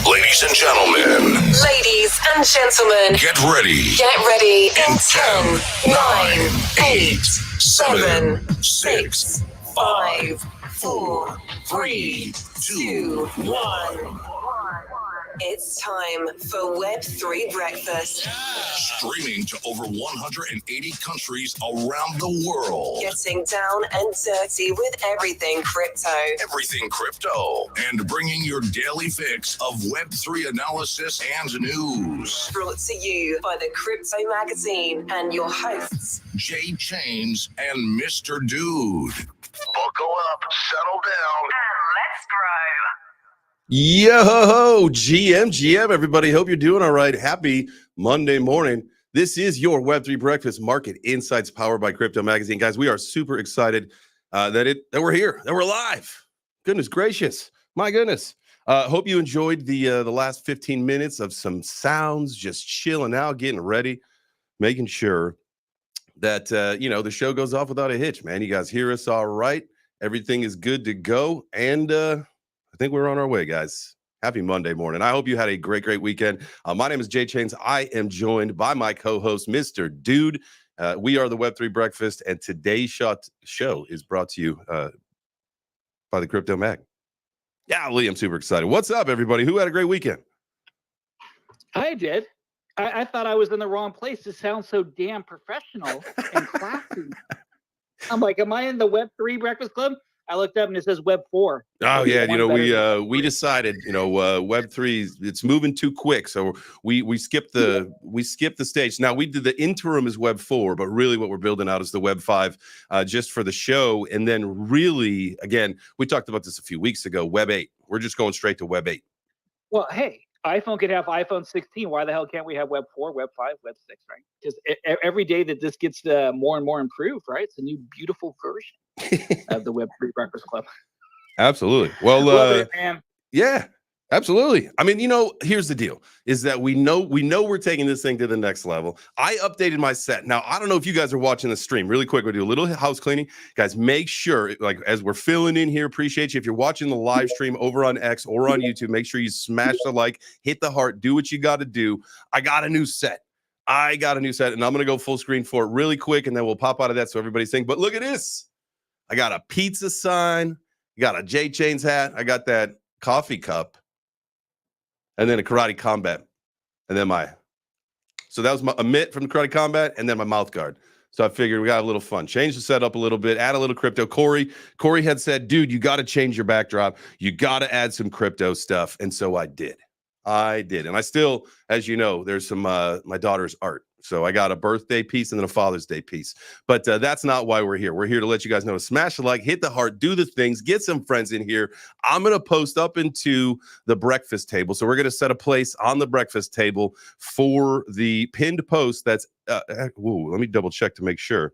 Ladies and gentlemen. Ladies and gentlemen. Get ready. Get ready. In 10, 9, 8, 7, 6, 5, 4, 3, 2, 1. It's time for Web3 Breakfast. Streaming to over 180 countries around the world. Getting down and dirty with everything crypto. Everything crypto. And bringing your daily fix of Web3 analysis and news. Brought to you by the Crypto Magazine and your hosts, Jay Chains and Mr. Dude. Buckle up, settle down, and let's grow. Yo, GM, everybody. Hope you're doing all right. Happy Monday morning. This is your Web3 Breakfast Market Insights powered by Crypto Magazine. Guys, we are super excited that we're here, that we're live. Goodness gracious. My goodness. Hope you enjoyed the last 15 minutes of some sounds, just chilling out, getting ready, making sure that, the show goes off without a hitch, man. You guys hear us all right. Everything is good to go. And, I think we're on our way, guys. Happy Monday morning. I hope you had a great weekend. My name is Jay Chains. I am joined by my co-host, Mr. Dude. We are the Web3 Breakfast, and today's show is brought to you by the Crypto Mag. Yeah, Lee, I'm super excited. What's up, everybody? Who had a great weekend? I did. I thought I was in the wrong place. This sounds so damn professional and classy. I'm like, am I in the Web3 Breakfast Club? I looked up and it says Web 4. Oh yeah, we decided, Web 3 it's moving too quick, so we skipped the stage. Now we did the interim as Web 4, but really what we're building out is the Web 5, just for the show, and then really again we talked about this a few weeks ago. Web 8. We're just going straight to Web 8. Well, hey, iPhone could have iPhone 16. Why the hell can't we have Web 4, Web 5, Web 6, right? Because every day that this gets more and more improved, right? It's a new beautiful version of the Web3 Breakfast Club. Absolutely. Well, Love it, man. Yeah, absolutely. I mean, here's the deal is that we know we're taking this thing to the next level. I updated my set. Now, I don't know if you guys are watching the stream. Really quick, we'll do a little house cleaning. Guys, make sure, like, as we're filling in here, appreciate you. If you're watching the live stream over on X or on YouTube, make sure you smash the like, hit the heart, do what you got to do. I got a new set, and I'm going to go full screen for it really quick, and then we'll pop out of that so everybody's saying, but look at this. I got a pizza sign. I got a J Chains hat. I got that coffee cup. And then a Karate Combat. And then my So that was a mitt from Karate Combat, and then my mouth guard. So I figured we got a little fun. Change the setup a little bit, add a little crypto. Corey had said, dude, you got to change your backdrop. You got to add some crypto stuff. And so I did. And I still, as you know, there's some my daughter's art. So I got a birthday piece and then a Father's Day piece. But that's not why we're here. We're here to let you guys know to smash the like, hit the heart, do the things, get some friends in here. I'm going to post up into the breakfast table. So we're going to set a place on the breakfast table for the pinned post that's, let me double check to make sure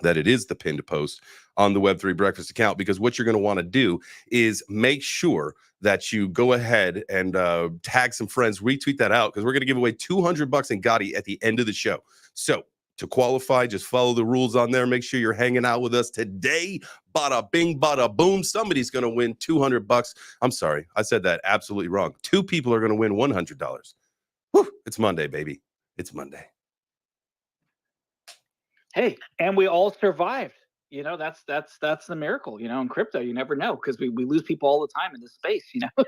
that it is the pinned post on the Web3 Breakfast account, because what you're going to want to do is make sure that you go ahead and tag some friends, retweet that out, because we're going to give away $200 in Gotti at the end of the show. So to qualify, just follow the rules on there. Make sure you're hanging out with us today. Bada bing, bada boom. Somebody's going to win $200. I'm sorry, I said that absolutely wrong. 2 people are going to win $100. Whew, it's Monday, baby. It's Monday. Hey, and we all survived. You know, that's the miracle. You know, in crypto, you never know, because we lose people all the time in this space. You know,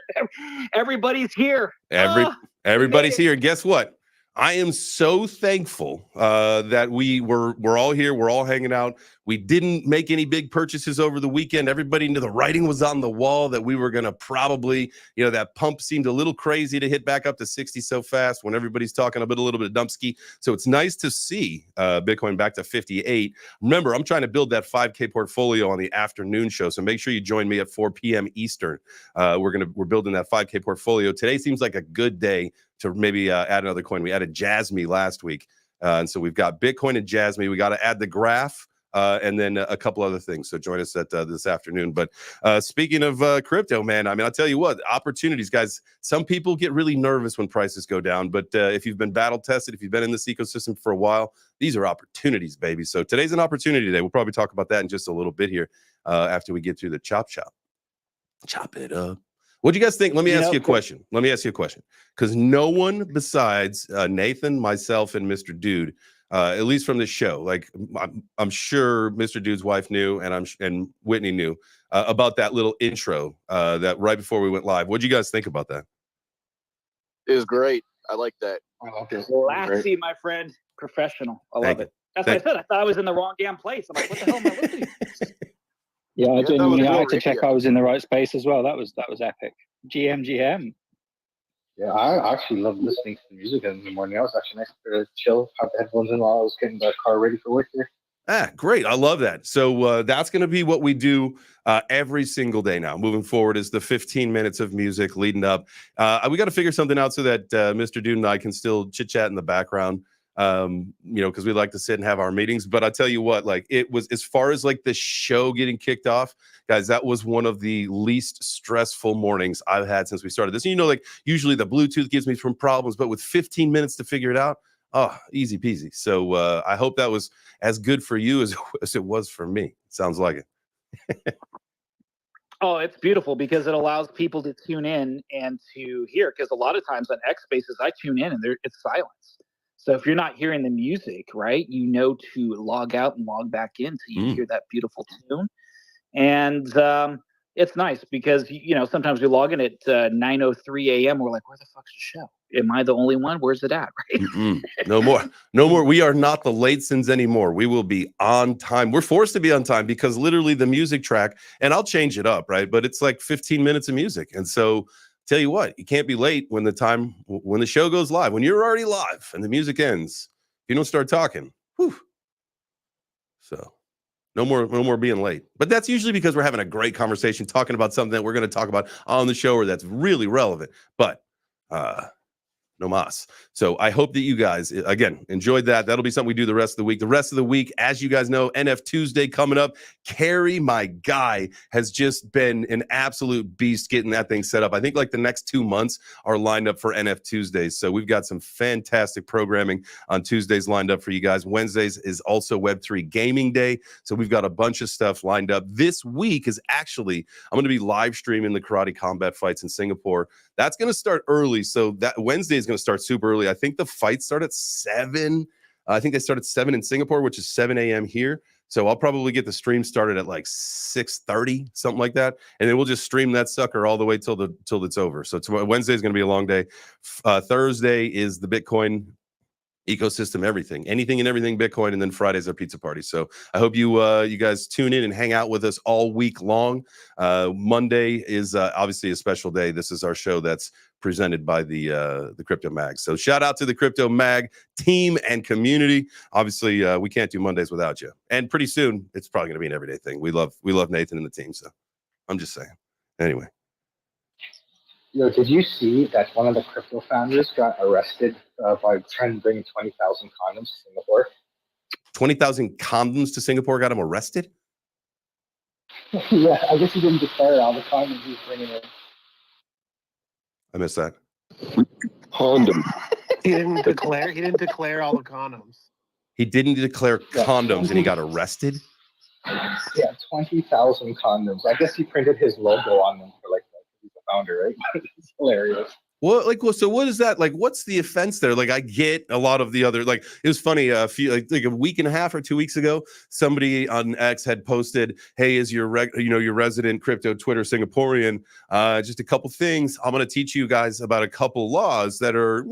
everybody's here. Everybody's here. Guess what? I am so thankful that we're all here. We're all hanging out. We didn't make any big purchases over the weekend. Everybody knew the writing was on the wall that we were going to probably, you know, that pump seemed a little crazy to hit back up to 60 so fast when everybody's talking a little bit of dumpski. So it's nice to see Bitcoin back to 58. Remember, I'm trying to build that 5K portfolio on the afternoon show. So make sure you join me at 4 p.m. Eastern. We're building that 5K portfolio. Today seems like a good day to maybe add another coin. We added Jasmy last week. And so we've got Bitcoin and Jasmy. We got to add the graph and then a couple other things. So join us at this afternoon. But speaking of crypto, man, I mean, I'll tell you what, opportunities, guys. Some people get really nervous when prices go down. But if you've been battle tested, if you've been in this ecosystem for a while, these are opportunities, baby. So today's an opportunity day. We'll probably talk about that in just a little bit here after we get through the chop. Chop it up. What do you guys think? Let me ask you a question. Because no one besides Nathan, myself, and Mr. Dude, at least from this show, like I'm sure Mr. Dude's wife knew, and Whitney knew about that little intro that right before we went live. What do you guys think about that? It was great. I like that. Classy, my friend. Professional. I love it. That's what I said. I thought I was in the wrong damn place. I'm like, what the hell am I listening to? Yeah, I genuinely had to great, check I was in the right space as well. That was epic. GM. Yeah, I actually love listening to the music in the morning. I was actually nice to chill, have the headphones in while I was getting the car ready for work here. Great. I love that. So that's going to be what we do every single day now. Moving forward is the 15 minutes of music leading up. We got to figure something out so that Mr. Dude and I can still chit chat in the background. You know, because we like to sit and have our meetings. But I tell you what, like, it was, as far as like the show getting kicked off, guys, that was one of the least stressful mornings I've had since we started this. And, you know, like usually the Bluetooth gives me some problems, but with 15 minutes to figure it out, easy peasy. So I hope that was as good for you as it was for me. Sounds like it. Oh, it's beautiful because it allows people to tune in and to hear. Because a lot of times on X Spaces, I tune in and it's silence. So if you're not hearing the music, right, you know to log out and log back in so you hear that beautiful tune. And it's nice because, you know, sometimes we log in at 9:03 a.m. We're like, where the fuck's the show? Am I the only one? Where's it at? Right? No more. We are not the latesons anymore. We will be on time. We're forced to be on time because literally the music track, and I'll change it up, right? But it's like 15 minutes of music. And so tell you what, you can't be late when the show goes live, when you're already live and the music ends. If you don't start talking, whew. So no more being late. But that's usually because we're having a great conversation, talking about something that we're going to talk about on the show or that's really relevant. But no mas. So I hope that you guys, again, enjoyed that. That'll be something we do the rest of the week. The rest of the week, as you guys know, NF Tuesday coming up. Carrie, my guy, has just been an absolute beast getting that thing set up. I think like the next 2 months are lined up for NF Tuesdays. So we've got some fantastic programming on Tuesdays lined up for you guys. Wednesdays is also Web3 Gaming Day. So we've got a bunch of stuff lined up. This week is actually, I'm going to be live streaming the Karate Combat fights in Singapore. That's going to start early. So that Wednesday is going to start super early. I think the fights start at 7. I think they start at 7 in Singapore, which is 7 a.m. here. So I'll probably get the stream started at like 6:30, something like that. And then we'll just stream that sucker all the way till it's over. So Wednesday is going to be a long day. Thursday is the Bitcoin. ecosystem, everything, anything and everything Bitcoin, and then Friday's our pizza party. So I hope you you guys tune in and hang out with us all week long. Monday is obviously a special day. This is our show that's presented by the Crypto Mag. So shout out to the Crypto Mag team and community. Obviously, we can't do Mondays without you. And pretty soon, it's probably going to be an everyday thing. We love Nathan and the team. So I'm just saying. Anyway. Yo, did you see that one of the crypto founders got arrested by trying to bring 20,000 condoms to Singapore? 20,000 condoms to Singapore got him arrested? Yeah, I guess he didn't declare all the condoms he was bringing in. I missed that. Condom. He didn't declare all the condoms. He didn't declare condoms and he got arrested? Yeah, 20,000 condoms. I guess he printed his logo on them for like he's the founder, right? It's hilarious. What so what is that like? What's the offense there? Like I get a lot of the other like it was funny a few like a week and a half or 2 weeks ago, somebody on X had posted, "Hey, is your your resident crypto Twitter Singaporean? Just a couple things. I'm going to teach you guys about a couple laws that are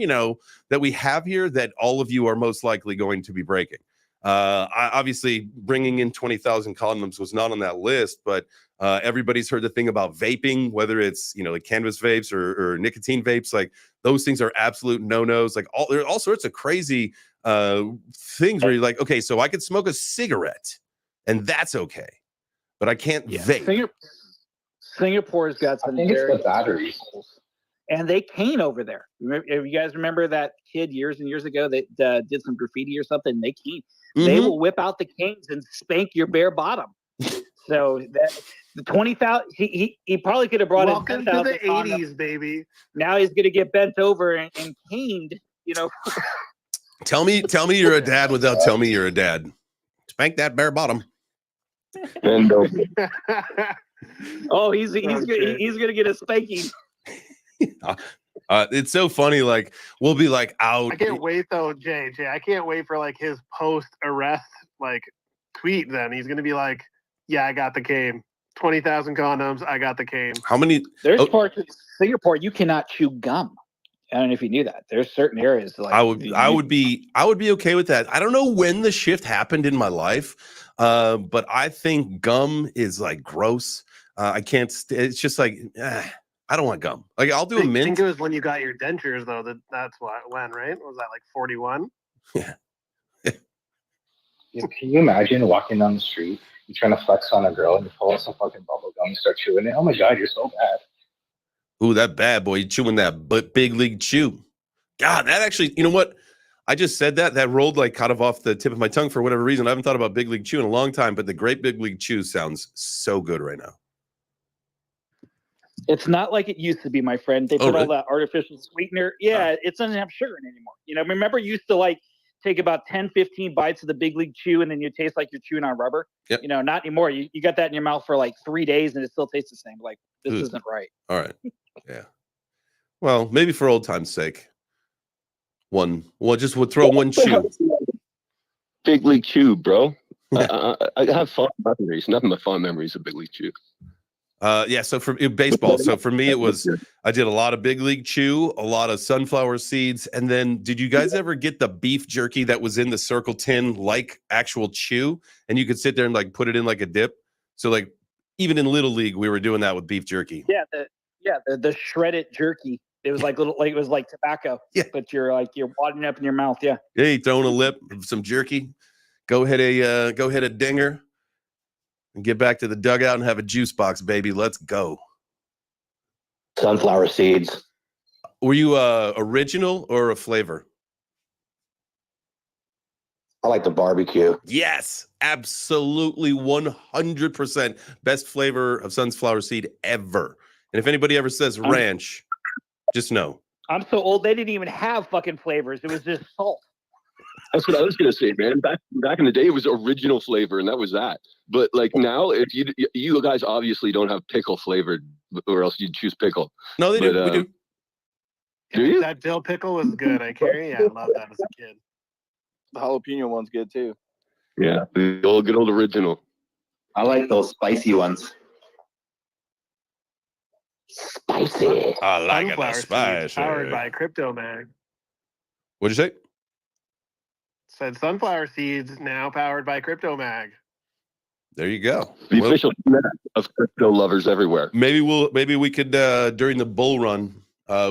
that we have here that all of you are most likely going to be breaking." Obviously, bringing in 20,000 condoms was not on that list, but everybody's heard the thing about vaping, whether it's like cannabis vapes or nicotine vapes. Like those things are absolute no-nos. Like there are all sorts of crazy things where you're like, okay, so I could smoke a cigarette and that's okay, but I can't vape. Singapore's got some I think it's very the batteries. and they cane over there. If you guys remember that kid years and years ago that did some graffiti or something, they cane. They will whip out the canes and spank your bare bottom. So the 20,000, he probably could have brought Welcome in to 10,000 the condoms. 80s, baby. Now he's going to get bent over and caned. Tell me you're a dad without telling me you're a dad. Spank that bare bottom. And Oh, he's gonna get a spanking. It's so funny. Like we'll be like out. I can't wait though, Jay. I can't wait for like his post-arrest like tweet. Then he's gonna be like, "Yeah, I got the cane. 20,000 condoms. I got the cane." How many? There's parts of Singapore you cannot chew gum. I don't know if you knew that. There's certain areas like I would be okay with that. I don't know when the shift happened in my life, but I think gum is like gross. I can't. It's just like I don't want gum. Like I'll do a mint. I think it was when you got your dentures though. That's when, right? Was that like 41? Yeah. Can you imagine walking down the street, you're trying to flex on a girl, and you pull out some fucking bubble gum and start chewing it? Oh my god, you're so bad. Ooh, that bad boy chewing that big league chew. God, that actually, you know what? I just said that rolled like kind of off the tip of my tongue for whatever reason. I haven't thought about big league chew in a long time, but the great big league chew sounds so good right now. It's not like it used to be, my friend. They put all that artificial sweetener. Yeah, it doesn't have sugar in it anymore. Remember you used to like take about 10, 15 bites of the big league chew and then you taste like you're chewing on rubber. Yep. Not anymore. You got that in your mouth for like 3 days and it still tastes the same. Like this isn't right. All right. Yeah. Well, maybe for old time's sake. We'll throw one chew. Big League Chew, bro. I have fond memories. Nothing but fond memories of Big League Chew. Yeah, so for baseball, so for me it was I did a lot of big league chew, a lot of sunflower seeds, and then did you guys ever get the beef jerky that was in the circle tin like actual chew, and you could sit there and like put it in like a dip? So like even in little league we were doing that with beef jerky. Yeah, the shredded jerky. It was like it was like tobacco. Yeah, but you're wadding up in your mouth. Yeah. Hey, throwing a lip of some jerky. Go hit a dinger. And get back to the dugout and have a juice box, baby. Let's go. Sunflower seeds. Were you original or a flavor? I like the barbecue. Yes, absolutely 100% best flavor of sunflower seed ever. And if anybody ever says ranch, just know. I'm so old they didn't even have fucking flavors. It was just salt. That's what I was gonna say, man. Back in the day, it was original flavor, and that was that. But like now, if you guys obviously don't have pickle flavored, or else you'd choose pickle. No, they do. We do. Do you? That dill pickle was good. I carry. Yeah, I love that as a kid. The jalapeno one's good too. Yeah, the good old original. I like those spicy ones. Spicy. I like it Sunflower spicy. seeds powered by Crypto Mag. What'd you say? Said sunflower seeds now powered by CryptoMag. There you go. The Well, official snack of crypto lovers everywhere. maybe we could during the bull run,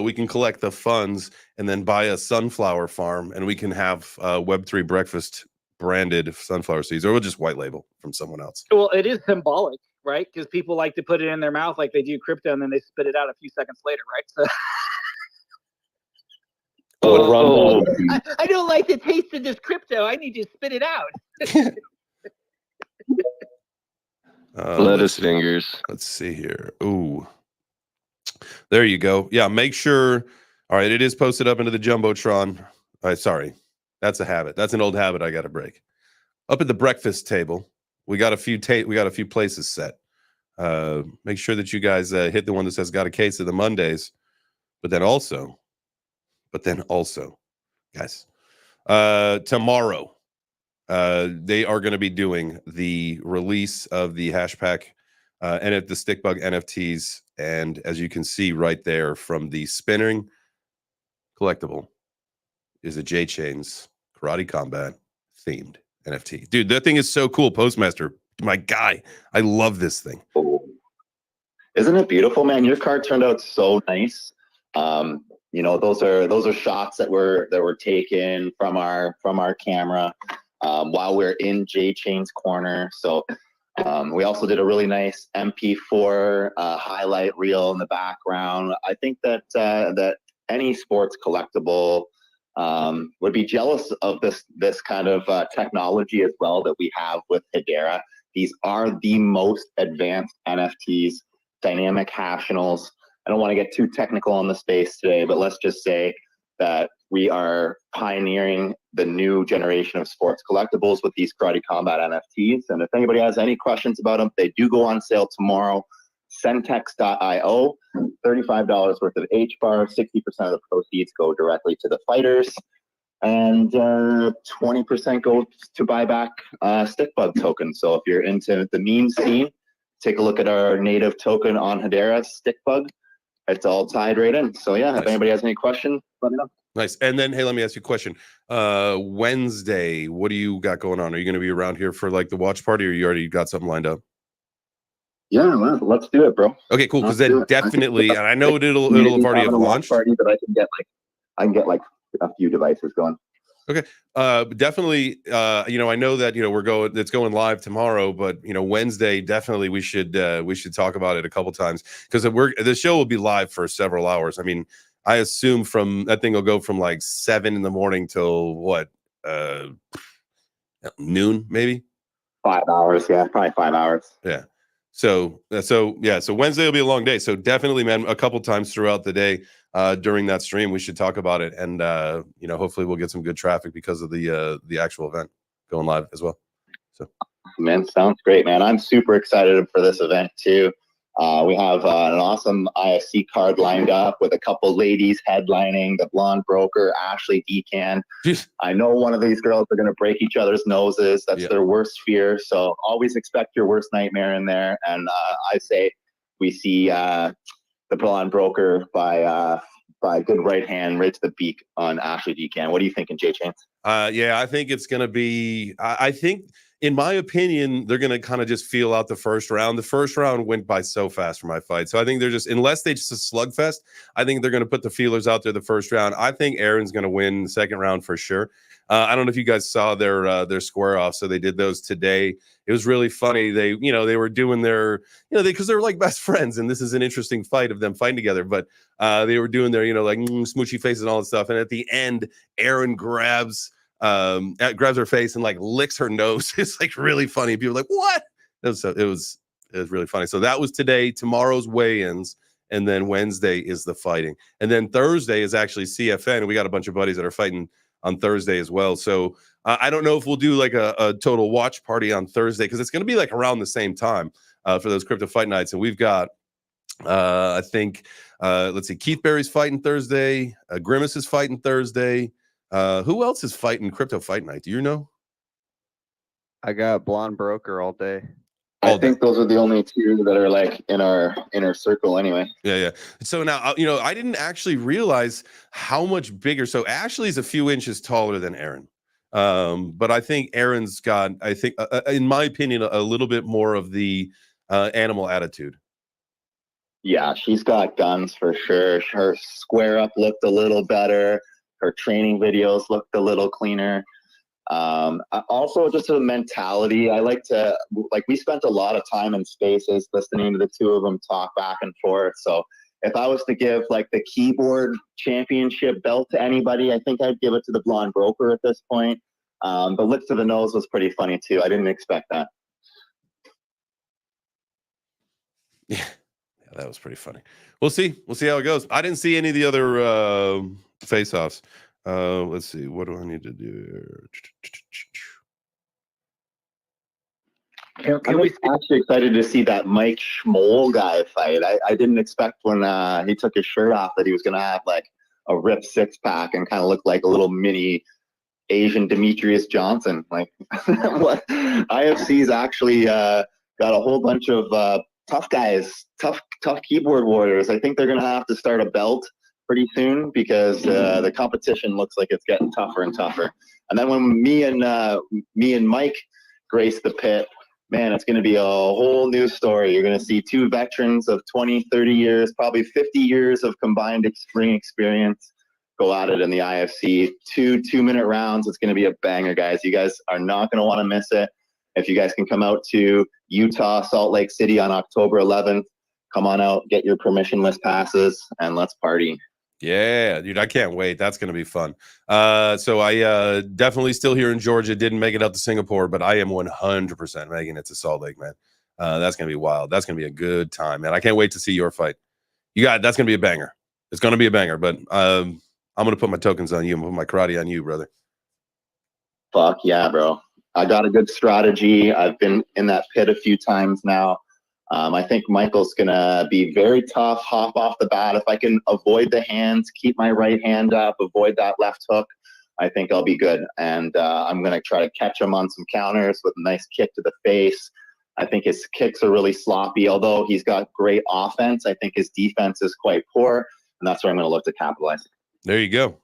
we can collect the funds and then buy a sunflower farm, and we can have Web3 breakfast branded sunflower seeds, or we'll just white label from someone else. Well, it is symbolic, right? Because people like to put it in their mouth like they do crypto, and then they spit it out a few seconds later, right? So Oh, I don't like the taste of this crypto. I need to spit it out. lettuce fingers. Let's see here. Ooh, there you go. Yeah, make sure. All right, it is posted up into the jumbotron. Sorry, that's a habit. That's an old habit I got to break. Up at the breakfast table, we got a few places set. Make sure that you guys hit the one that says "Got a case of the Mondays," but then also, guys, tomorrow. They are going to be doing the release of the Hashpack and at the Stickbug NFTs. And as you can see right there from the spinning collectible is a J Chains Karate Combat themed NFT. Dude, that thing is so cool. Postmaster, my guy. I love this thing. Isn't it beautiful, man? Your card turned out so nice. You know, those are shots that were taken from our camera while we're in J Chain's corner. So we also did a really nice MP4 highlight reel in the background. I think that any sports collectible would be jealous of this kind of technology as well that we have with Hedera. These are the most advanced NFTs, dynamic hashinals. I don't want to get too technical on the space today, but let's just say that we are pioneering the new generation of sports collectibles with these Karate Combat NFTs. And if anybody has any questions about them, they do go on sale tomorrow. Centex.io, $35 worth of HBAR, 60% of the proceeds go directly to the fighters, and 20% goes to buy back Stickbug tokens. So if you're into the meme scene, take a look at our native token on Hedera, Stickbug. It's all tied right in. So yeah, if anybody has any questions, let me know. Nice. And then, hey, let me ask you a question. Wednesday, what do you got going on? Are you going to be around here for like the watch party, or you already got something lined up? Yeah, let's do it, bro. Okay, cool. Because then definitely, and I know it'll have already have launched. Party that I can get like a few devices going. Okay. Definitely. I know that it's going live tomorrow, but Wednesday definitely we should talk about it a couple times, because the show will be live for several hours. I mean, I assume from that thing will go from like 7 a.m. till what, noon maybe. 5 hours, yeah, probably 5 hours. Yeah. So Wednesday will be a long day. So definitely, man, a couple times throughout the day during that stream, we should talk about it, and hopefully we'll get some good traffic because of the actual event going live as well. So, man, sounds great, man. I'm super excited for this event too. We have an awesome IFC card lined up with a couple ladies headlining, the Blonde Broker, Ashley Decan. I know one of these girls are going to break each other's noses. That's their worst fear. So always expect your worst nightmare in there. And I say we see the Blonde Broker by good right hand right to the beak on Ashley Decan. What are you thinking, J Chains? Yeah, I think it's going to be. I think, in my opinion, they're going to kind of just feel out the first round. The first round went by so fast for my fight. So I think they're just, unless they just a slugfest, I think they're going to put the feelers out there the first round. I think Aaron's going to win the second round for sure. I don't know if you guys saw their square off. So they did those today. It was really funny. They were doing their, because they're like best friends, and this is an interesting fight of them fighting together. But they were doing their, smoochy faces and all that stuff. And at the end, Aaron grabs her face and like licks her nose. It's like really funny. People are like, what? It was really funny. So that was today. Tomorrow's weigh-ins, and then Wednesday is the fighting, and then Thursday is actually CFN. And we got a bunch of buddies that are fighting on Thursday as well. So I don't know if we'll do like a total watch party on Thursday, because it's going to be like around the same time for those crypto fight nights. And we've got I think let's see, Keith Berry's fighting Thursday, Grimace is fighting Thursday. Who else is fighting crypto fight night? Do you know? I got Blonde Broker all day. I think those are the only two that are like in our inner circle anyway. Yeah. So now, I didn't actually realize how much bigger. So Ashley's a few inches taller than Aaron. But I think Erin's got, I think, in my opinion, a little bit more of the animal attitude. Yeah, she's got guns for sure. Her square up looked a little better. Her training videos looked a little cleaner. Also, just a mentality. I like to, like, we spent a lot of time in spaces listening to the two of them talk back and forth. So if I was to give like the keyboard championship belt to anybody, I think I'd give it to the blonde broker at this point. The lips to the nose was pretty funny too. I didn't expect that. Yeah, that was pretty funny. We'll see. We'll see how it goes. I didn't see any of the other face-offs. Let's see. What do I need to do? I'm actually excited to see that Mike Schmoll guy fight. I didn't expect when he took his shirt off that he was going to have like a ripped six-pack and kind of look like a little mini Asian Demetrius Johnson. Like, what? IFC's actually got a whole bunch of tough guys, tough keyboard warriors. I think they're going to have to start a belt pretty soon because the competition looks like it's getting tougher and tougher. And then when me and Mike grace the pit, man, it's going to be a whole new story. You're going to see two veterans of 20, 30 years, probably 50 years of combined ring experience go at it in the IFC. Two-minute rounds. It's going to be a banger, guys. You guys are not going to want to miss it. If you guys can come out to Utah, Salt Lake City on October 11th, come on out, get your permissionless passes, and let's party. Yeah, dude, I can't wait. That's going to be fun. So I definitely still here in Georgia. Didn't make it out to Singapore, but I am 100% making it to Salt Lake, man. That's going to be wild. That's going to be a good time, man. I can't wait to see your fight. That's going to be a banger. It's going to be a banger, but I'm going to put my tokens on you. I'm going to put my karate on you, brother. Fuck yeah, bro. I got a good strategy. I've been in that pit a few times now. I think Michael's going to be very tough, hop off the bat. If I can avoid the hands, keep my right hand up, avoid that left hook, I think I'll be good. And I'm going to try to catch him on some counters with a nice kick to the face. I think his kicks are really sloppy. Although he's got great offense, I think his defense is quite poor. And that's where I'm going to look to capitalize. There you go.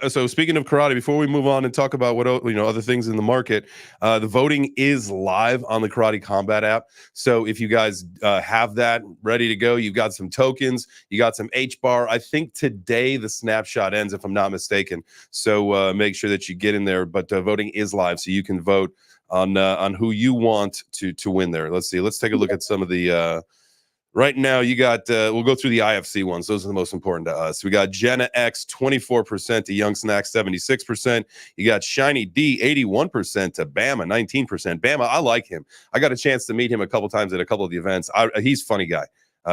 So speaking of karate, before we move on and talk about what other things in the market, the voting is live on the Karate Combat app. So if you guys have that ready to go, you've got some tokens, you got some H-bar. I think today the snapshot ends, if I'm not mistaken. So make sure that you get in there. But voting is live, so you can vote on who you want to win there. Let's see. Let's take a look at some of the. Right now, you got, we'll go through the IFC ones. Those are the most important to us. We got Jenna X, 24% to Young Snack, 76%. You got Shiny D, 81% to Bama, 19%. Bama, I like him. I got a chance to meet him a couple times at a couple of the events. He's a funny guy.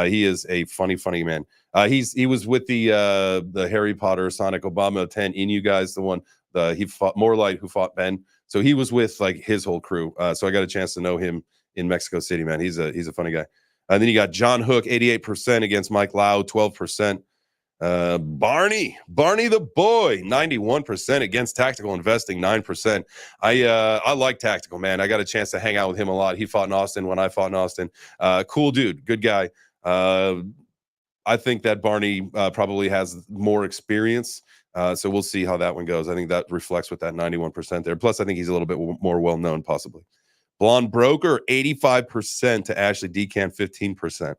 He is a funny man. He was with the Harry Potter Sonic Obama 10 in you guys, the one, he fought Morelight, who fought Ben. So he was with like his whole crew. So I got a chance to know him in Mexico City, man. He's a funny guy. And then you got John Hook, 88% against Mike Lau, 12%. Barney the boy, 91% against Tactical Investing, 9%. I like Tactical, man. I got a chance to hang out with him a lot. He fought in Austin when I fought in Austin. Cool dude, good guy. I think that Barney probably has more experience. So we'll see how that one goes. I think that reflects with that 91% there. Plus, I think he's a little bit more well-known, possibly. Blonde Broker, 85% to Ashley Decan, 15%.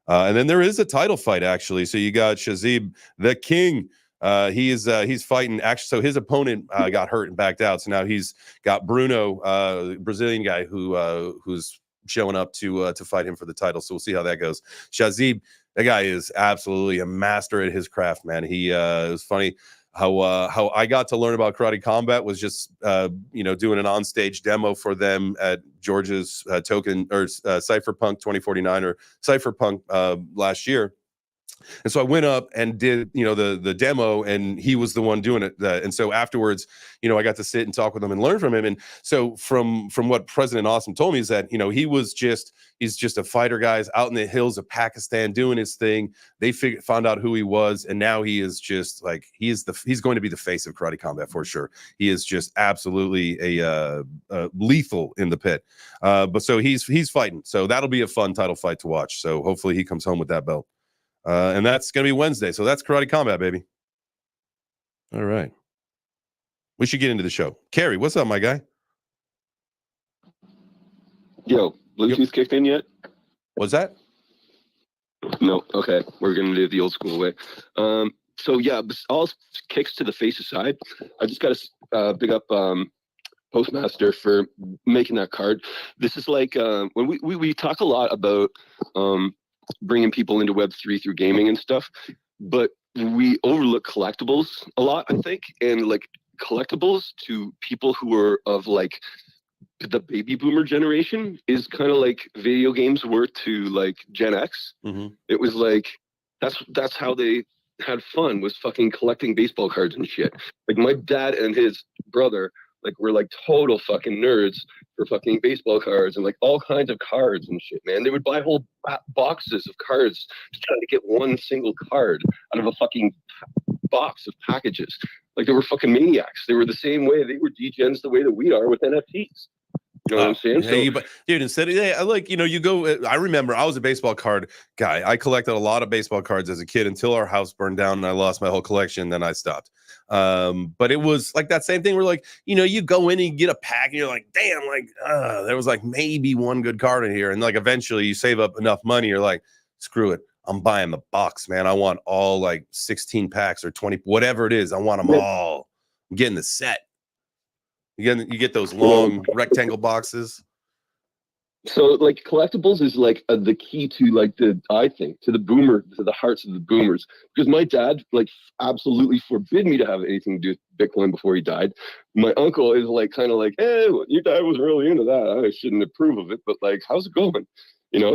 And then there is a title fight, actually. So you got Shazib, the King. He's fighting. Actually, so his opponent got hurt and backed out. So now he's got Bruno, Brazilian guy who's showing up to fight him for the title. So we'll see how that goes. Shazib, that guy is absolutely a master at his craft, man. It was funny. How I got to learn about Karate Combat was just doing an onstage demo for them at Georgia's token or Cypherpunk 2049 or Cypherpunk last year. And so I went up and did, the demo, and he was the one doing it. And so afterwards, I got to sit and talk with him and learn from him. And so from what President Awesome told me is that, he's just a fighter guy out in the hills of Pakistan doing his thing. They found out who he was. And now he is just like, he's going to be the face of Karate Combat for sure. He is just absolutely a lethal in the pit. But so he's fighting. So that'll be a fun title fight to watch. So hopefully he comes home with that belt. And that's going to be Wednesday. So that's Karate Combat, baby. All right. We should get into the show. Carrie, what's up, my guy? Yo, Bluetooth kicked in yet? What's that? No. Okay, we're gonna do it the old school way. So yeah, all kicks to the face aside, I just got to big up Postmaster for making that card. This is like when we talk a lot about bringing people into Web3 through gaming and stuff, but we overlook collectibles a lot, I think, and like collectibles to people who are of like the baby boomer generation is kind of like video games were to like Gen X. Mm-hmm. It was like that's how they had fun, was fucking collecting baseball cards and shit. Like my dad and his brother like were like total fucking nerds for fucking baseball cards and like all kinds of cards and shit, man. They would buy whole boxes of cards to try to get one single card out of a fucking box of packages. Like they were fucking maniacs. They were the same way. They were degens the way that we are with NFTs. You know what I'm saying? Hey, but dude, instead of I like, you go. I remember I was a baseball card guy. I collected a lot of baseball cards as a kid until our house burned down and I lost my whole collection. Then I stopped. But it was like that same thing where like, you go in and you get a pack and you're like, damn, like there was like maybe one good card in here. And like eventually you save up enough money. You're like, screw it. I'm buying the box, man. I want all like 16 packs or 20, whatever it is. I want them all. I'm getting the set. You get those long rectangle boxes. So like collectibles is like the key to like I think to the hearts of the boomers, because my dad like absolutely forbid me to have anything to do with Bitcoin before he died. My uncle is like kind of like, hey, your dad was really into that. I shouldn't approve of it, but like, how's it going?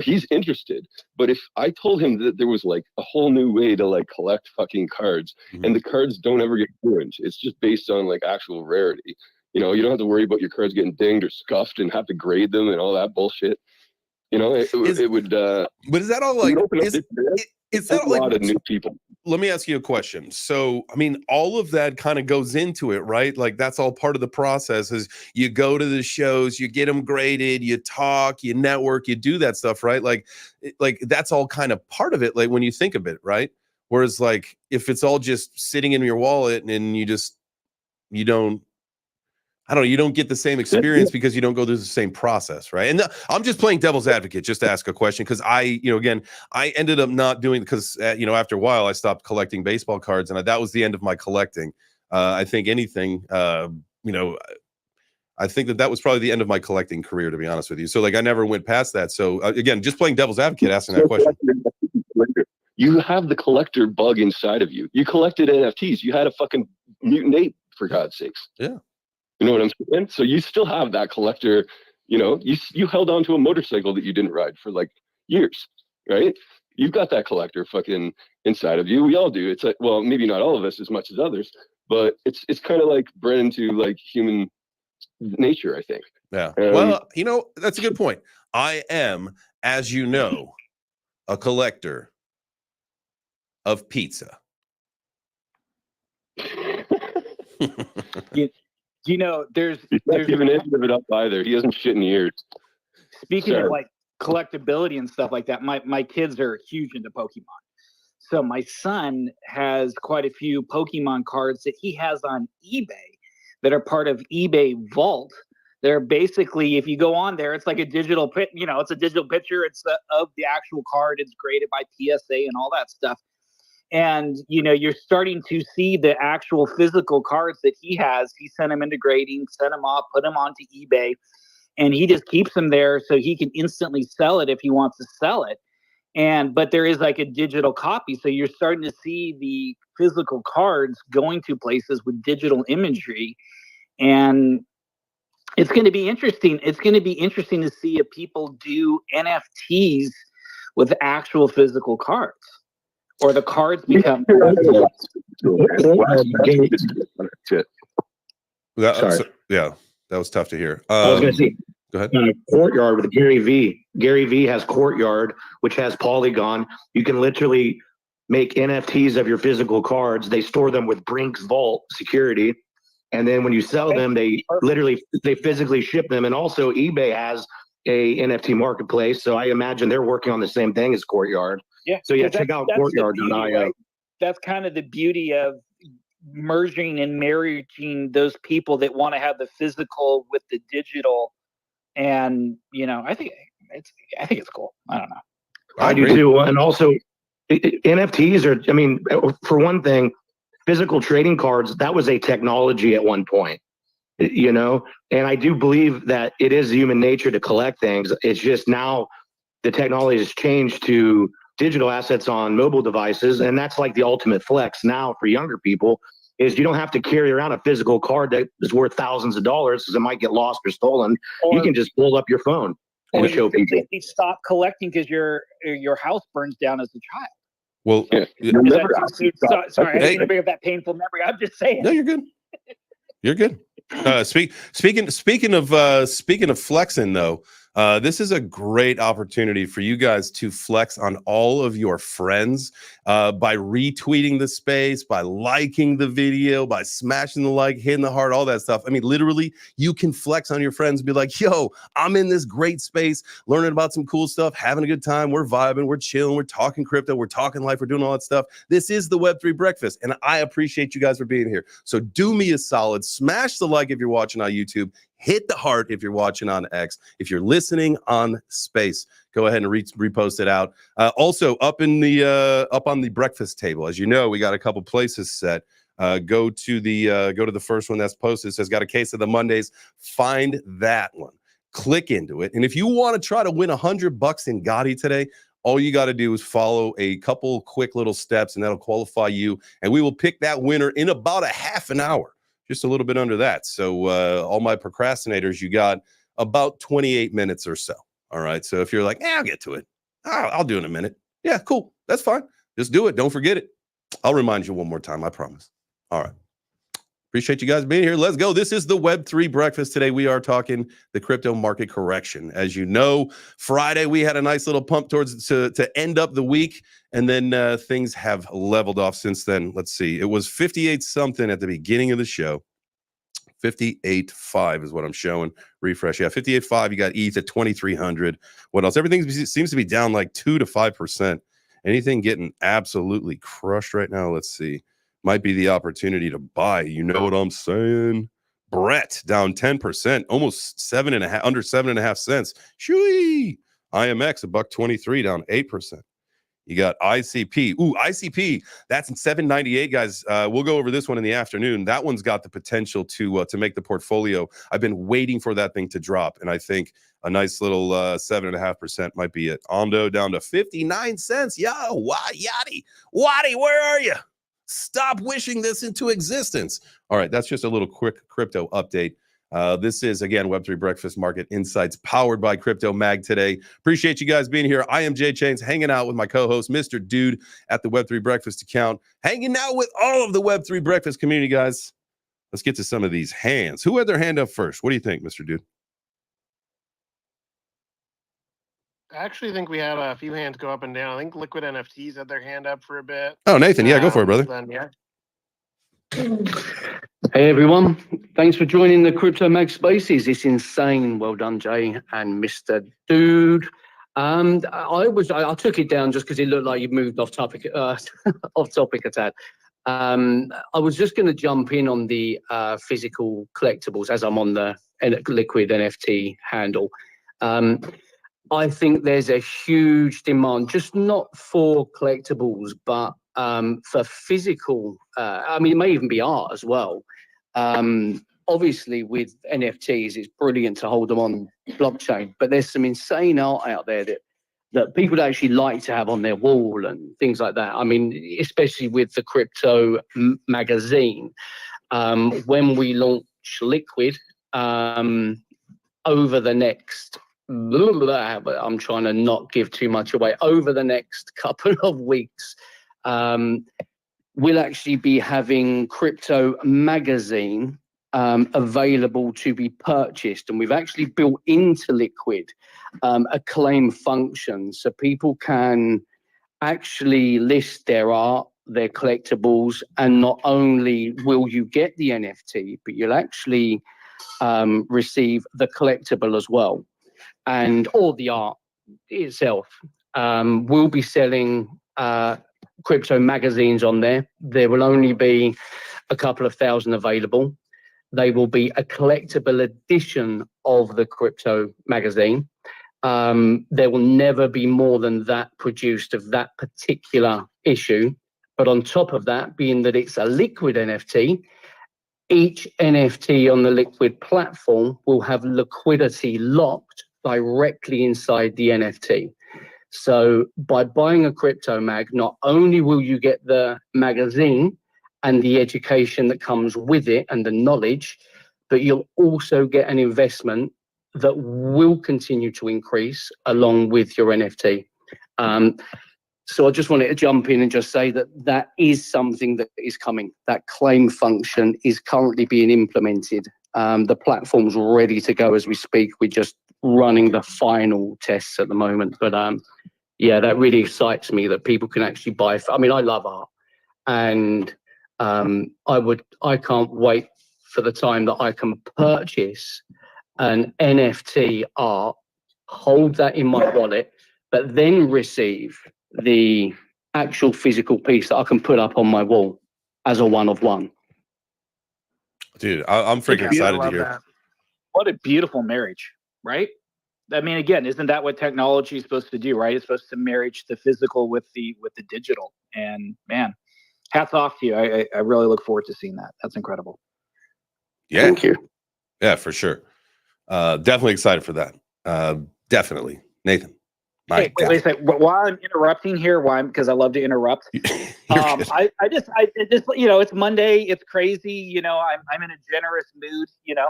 He's interested. But if I told him that there was like a whole new way to like collect fucking cards, and the cards don't ever get ruined, it's just based on like actual rarity. You don't have to worry about your cards getting dinged or scuffed and have to grade them and all that bullshit. It would. But is that all like? Is that a lot of new people? Let me ask you a question. So, I mean, all of that kind of goes into it, right? Like that's all part of the process. Is you go to the shows, you get them graded, you talk, you network, you do that stuff, right? Like that's all kind of part of it. Like when you think of it, right? Whereas, like if it's all just sitting in your wallet and you don't. You don't get the same experience because you don't go through the same process, right? And I'm just playing devil's advocate just to ask a question because I ended up not doing because after a while I stopped collecting baseball cards and that was the end of my collecting. I think anything, I think that was probably the end of my collecting career, to be honest with you. So like I never went past that. So again, just playing devil's advocate, asking that question. You have the collector bug inside of you. You collected NFTs. You had a fucking mutant ape, for God's sakes. Yeah. You know what I'm saying? So you still have that collector, you held on to a motorcycle that you didn't ride for like years, right? You've got that collector fucking inside of you. We all do. It's like, well, maybe not all of us as much as others, but it's kind of like bred into like human nature, I think. Yeah. Well, that's a good point. I am, as you know, a collector of pizza. There's not giving any of it up either. He hasn't shit in years. Speaking of like collectability and stuff like that, my kids are huge into Pokemon. So my son has quite a few Pokemon cards that he has on eBay that are part of eBay Vault. They're basically, if you go on there, it's like a digital it's a digital picture. It's of the actual card. It's graded by PSA and all that stuff. And, you're starting to see the actual physical cards that he has. He sent them into grading, sent them off, put them onto eBay, and he just keeps them there so he can instantly sell it if he wants to sell it. But there is like a digital copy. So you're starting to see the physical cards going to places with digital imagery. And it's going to be interesting. It's going to be interesting to see if people do NFTs with actual physical cards. Or the cards become. Yeah, that was tough to hear. I was going to say, go ahead. Courtyard with Gary V. Gary V has Courtyard, which has Polygon. You can literally make NFTs of your physical cards. They store them with Brink's Vault security, and then when you sell them, they physically ship them. And also, eBay has a NFT marketplace, so I imagine they're working on the same thing as Courtyard. Yeah. So check out Courtyard.io. Right? That's kind of the beauty of merging and marrying those people that want to have the physical with the digital. And I think it's cool. I don't know. I do too. And also NFTs are, I mean, for one thing, physical trading cards, that was a technology at one point, and I do believe that it is human nature to collect things. It's just now the technology has changed to digital assets on mobile devices. And that's like the ultimate flex now for younger people is you don't have to carry around a physical card that is worth thousands of dollars because it might get lost or stolen. You can just pull up your phone and show people. You stop collecting because your house burns down as a child. Well, sorry, I didn't bring up that painful memory. I'm just saying. No, you're good. You're good. Speaking of flexing though, this is a great opportunity for you guys to flex on all of your friends by retweeting the space, by liking the video, by smashing the like, hitting the heart, all that stuff. I mean, literally, you can flex on your friends and be like, yo, I'm in this great space, learning about some cool stuff, having a good time. We're vibing, we're chilling, we're talking crypto, we're talking life, we're doing all that stuff. This is the Web3 Breakfast, and I appreciate you guys for being here. So do me a solid, smash the like if you're watching on YouTube, hit the heart if you're watching on X. If you're listening on Space, go ahead and repost it out. Also, up on the breakfast table, as you know, we got a couple places set. Go to the first one that's posted. It says got a case of the Mondays. Find that one. Click into it, and if you want to try to win $100 in Gotti today, all you got to do is follow a couple quick little steps, and that'll qualify you. And we will pick that winner in about a half an hour. Just a little bit under that. So all my procrastinators, you got about 28 minutes or so. All right. So if you're like, I'll get to it. I'll do it in a minute. Yeah, cool. That's fine. Just do it. Don't forget it. I'll remind you one more time. I promise. All right. Appreciate you guys being here. Let's go. This is the Web3 Breakfast. Today we are talking the crypto market correction. As you know, Friday we had a nice little pump towards to end up the week. And then things have leveled off since then. Let's see. It was 58 something at the beginning of the show. 58.5 is what I'm showing. Refresh. Yeah, 58.5. You got ETH at 2,300. What else? Everything seems to be down like 2 to 5%. Anything getting absolutely crushed right now? Let's see. Might be the opportunity to buy. You know what I'm saying? Brett down 10%, almost 7.5, under 7.5 cents. Shooey. IMX $1.23 down 8%. You got ICP. Ooh, ICP. That's in 798, guys. We'll go over this one in the afternoon. That one's got the potential to make the portfolio. I've been waiting for that thing to drop, and I think a nice little 7.5% might be it. Ondo down to 59 cents. Yo, Waddy, where are you? Stop wishing this into existence. All right, that's just a little quick crypto update. This is, again, Web3 Breakfast Market Insights powered by Crypto Mag today. Appreciate you guys being here. I am Jay Chains, hanging out with my co-host, Mr. Dude, at the Web3 Breakfast account, hanging out with all of the Web3 Breakfast community, guys. Let's get to some of these hands. Who had their hand up first? What do you think, Mr. Dude? I actually think we had a few hands go up and down. I think Liquid NFTs had their hand up for a bit. Oh, Nathan, yeah, go for it, brother. Then, yeah. Hey everyone, thanks for joining the Crypto Mag Spaces. It's insane. Well done, Jay and Mr. Dude. I took it down just because it looked like you moved off topic a tad. I was just going to jump in on the physical collectibles as I'm on the Liquid NFT handle. I think there's a huge demand, just not for collectibles, but for physical, I mean, it may even be art as well. Obviously, with NFTs, it's brilliant to hold them on blockchain, but there's some insane art out there that people actually like to have on their wall and things like that. I mean, especially with the crypto magazine, when we launch Liquid over the next, I'm trying to not give too much away, over the next couple of weeks, we'll actually be having Crypto Magazine available to be purchased. And we've actually built into Liquid a claim function so people can actually list their art, their collectibles, and not only will you get the NFT, but you'll actually receive the collectible as well. And all the art itself. We'll be selling crypto magazines on there. There will only be a couple of thousand available. They will be a collectible edition of the crypto magazine. There will never be more than that produced of that particular issue. But on top of that, being that it's a liquid NFT, each NFT on the Liquid platform will have liquidity locked directly inside the NFT. So by buying a crypto mag, not only will you get the magazine and the education that comes with it and the knowledge, but you'll also get an investment that will continue to increase along with your NFT. So I just wanted to jump in and just say that that is something that is coming. That claim function is currently being implemented. The platform's ready to go as we speak. We're just running the final tests at the moment. But yeah, that really excites me that people can actually buy. I mean, I love art, and I can't wait for the time that I can purchase an NFT art, hold that in my wallet, but then receive the actual physical piece that I can put up on my wall as a one of one. Dude, I'm freaking excited to hear. That. What a beautiful marriage, right? I mean, again, isn't that what technology is supposed to do, right? It's supposed to marriage the physical with the digital. And man, hats off to you. I really look forward to seeing that. That's incredible. Yeah. Thank you. Yeah, for sure. Definitely excited for that. Definitely. Nathan. Hey, wait a second. While I'm interrupting here, because I love to interrupt. I just, you know, it's Monday. It's crazy. You know, I'm in a generous mood. You know,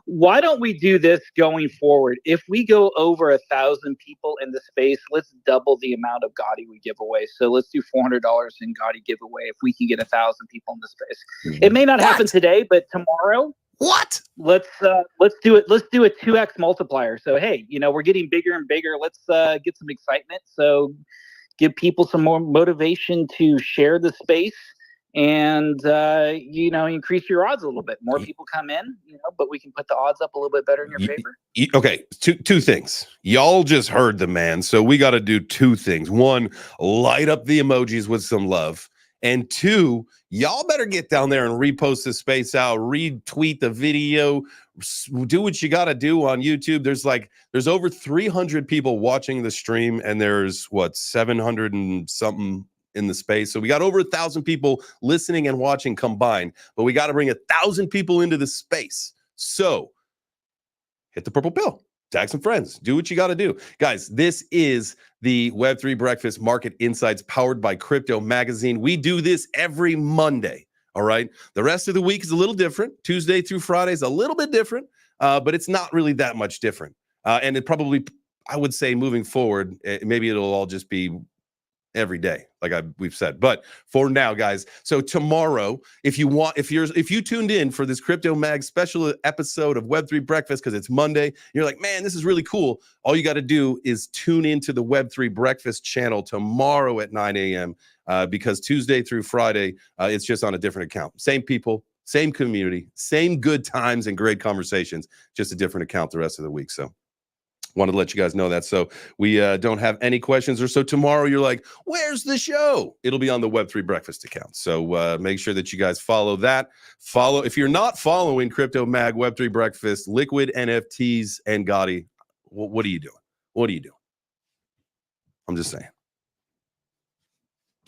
why don't we do this going forward? If we go over 1,000 people in the space, let's double the amount of Gotti we give away. So let's do $400 in Gotti giveaway if we can get 1,000 people in the space. It may not happen today, but tomorrow. What? Let's do it. Let's do a 2x multiplier. So hey, you know, we're getting bigger and bigger. Let's get some excitement. So give people some more motivation to share the space and you know, increase your odds a little bit. More people come in, you know, but we can put the odds up a little bit better in your favor. Okay, two things. Y'all just heard the man, so we got to do two things. One, light up the emojis with some love. And two, y'all better get down there and repost the space out, retweet the video, do what you got to do on YouTube. There's over 300 people watching the stream, and there's 700 and something in the space. So we got over 1,000 people listening and watching combined, but we got to bring 1,000 people into the space. So hit the purple pill. Tag some friends. Do what you got to do. Guys, this is the Web3 Breakfast Market Insights powered by Crypto Magazine. We do this every Monday, all right? The rest of the week is a little different. Tuesday through Friday is a little bit different, but it's not really that much different. And it probably, I would say moving forward, maybe it'll all just be every day, like we've said. But for now, guys, so tomorrow, if you tuned in for this Crypto Mag special episode of Web3 Breakfast because it's Monday, you're like, man, this is really cool. All you got to do is tune into the Web3 Breakfast channel tomorrow at 9 a.m. Because Tuesday through Friday, it's just on a different account. Same people, same community, same good times and great conversations, just a different account the rest of the week. So wanted to let you guys know that. So we don't have any questions, or so tomorrow you're like, where's the show? It'll be on the Web3 Breakfast account. So make sure that you guys follow that. If you're not following Crypto Mag, Web3 Breakfast, Liquid NFTs, and Gotti, what are you doing? What are you doing? I'm just saying.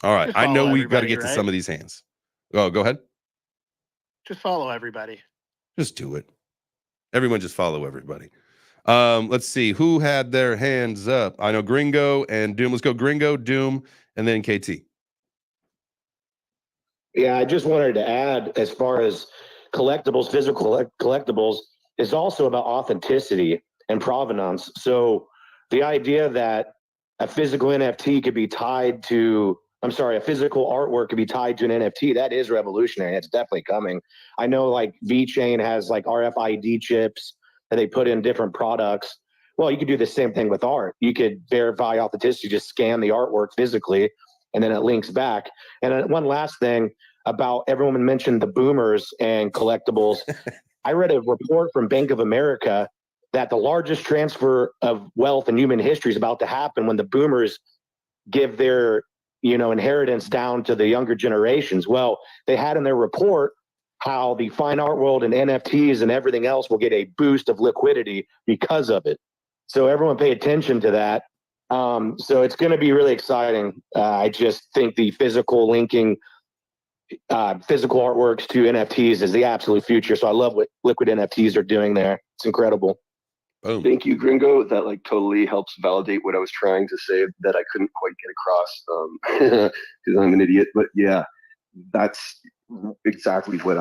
All right. I know we've got to get to some of these hands. Oh, go ahead. Just follow everybody. Just do it. Everyone just follow everybody. Let's see who had their hands up. I know Gringo and Doom. Let's go Gringo, Doom, and then KT. Yeah, I just wanted to add, as far as collectibles, physical collectibles, is also about authenticity and provenance. So the idea that a physical NFT could be tied to, a physical artwork could be tied to an NFT, that is revolutionary. It's definitely coming. I know like VeChain has like RFID chips that they put in different products. Well, you could do the same thing with art. You could verify authenticity, just scan the artwork physically, and then it links back. And one last thing about, everyone mentioned the boomers and collectibles. I read a report from Bank of America that the largest transfer of wealth in human history is about to happen when the boomers give their, inheritance down to the younger generations. Well, they had in their report how the fine art world and NFTs and everything else will get a boost of liquidity because of it. So everyone pay attention to that. So it's going to be really exciting. I just think the physical linking physical artworks to NFTs is the absolute future. So I love what Liquid NFTs are doing there. It's incredible. Boom. Thank you, Gringo. That like totally helps validate what I was trying to say that I couldn't quite get across because I'm an idiot. But yeah, that's exactly what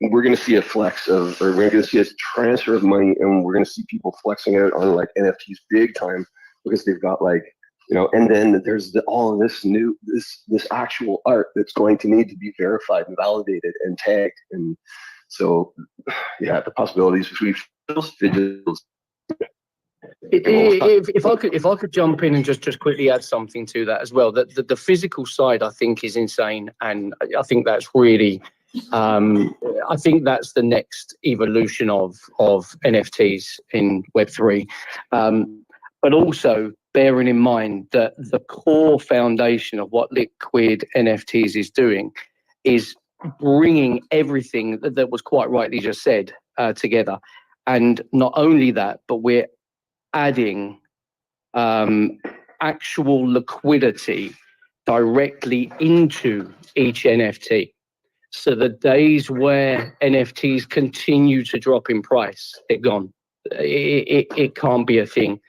we're going to see a flex of, or we're going to see a transfer of money, and we're going to see people flexing out on like NFTs big time because they've got like, and then there's all of this this actual art that's going to need to be verified and validated and tagged. And so, yeah, the possibilities between those videos. If I could jump in and just quickly add something to that as well, that the physical side I think is insane, and I think that's really, I think that's the next evolution of NFTs in Web3, but also bearing in mind that the core foundation of what Liquid NFTs is doing is bringing everything that was quite rightly just said together, and not only that, but we're adding actual liquidity directly into each NFT. So the days where NFTs continue to drop in price, they're gone. It can't be a thing.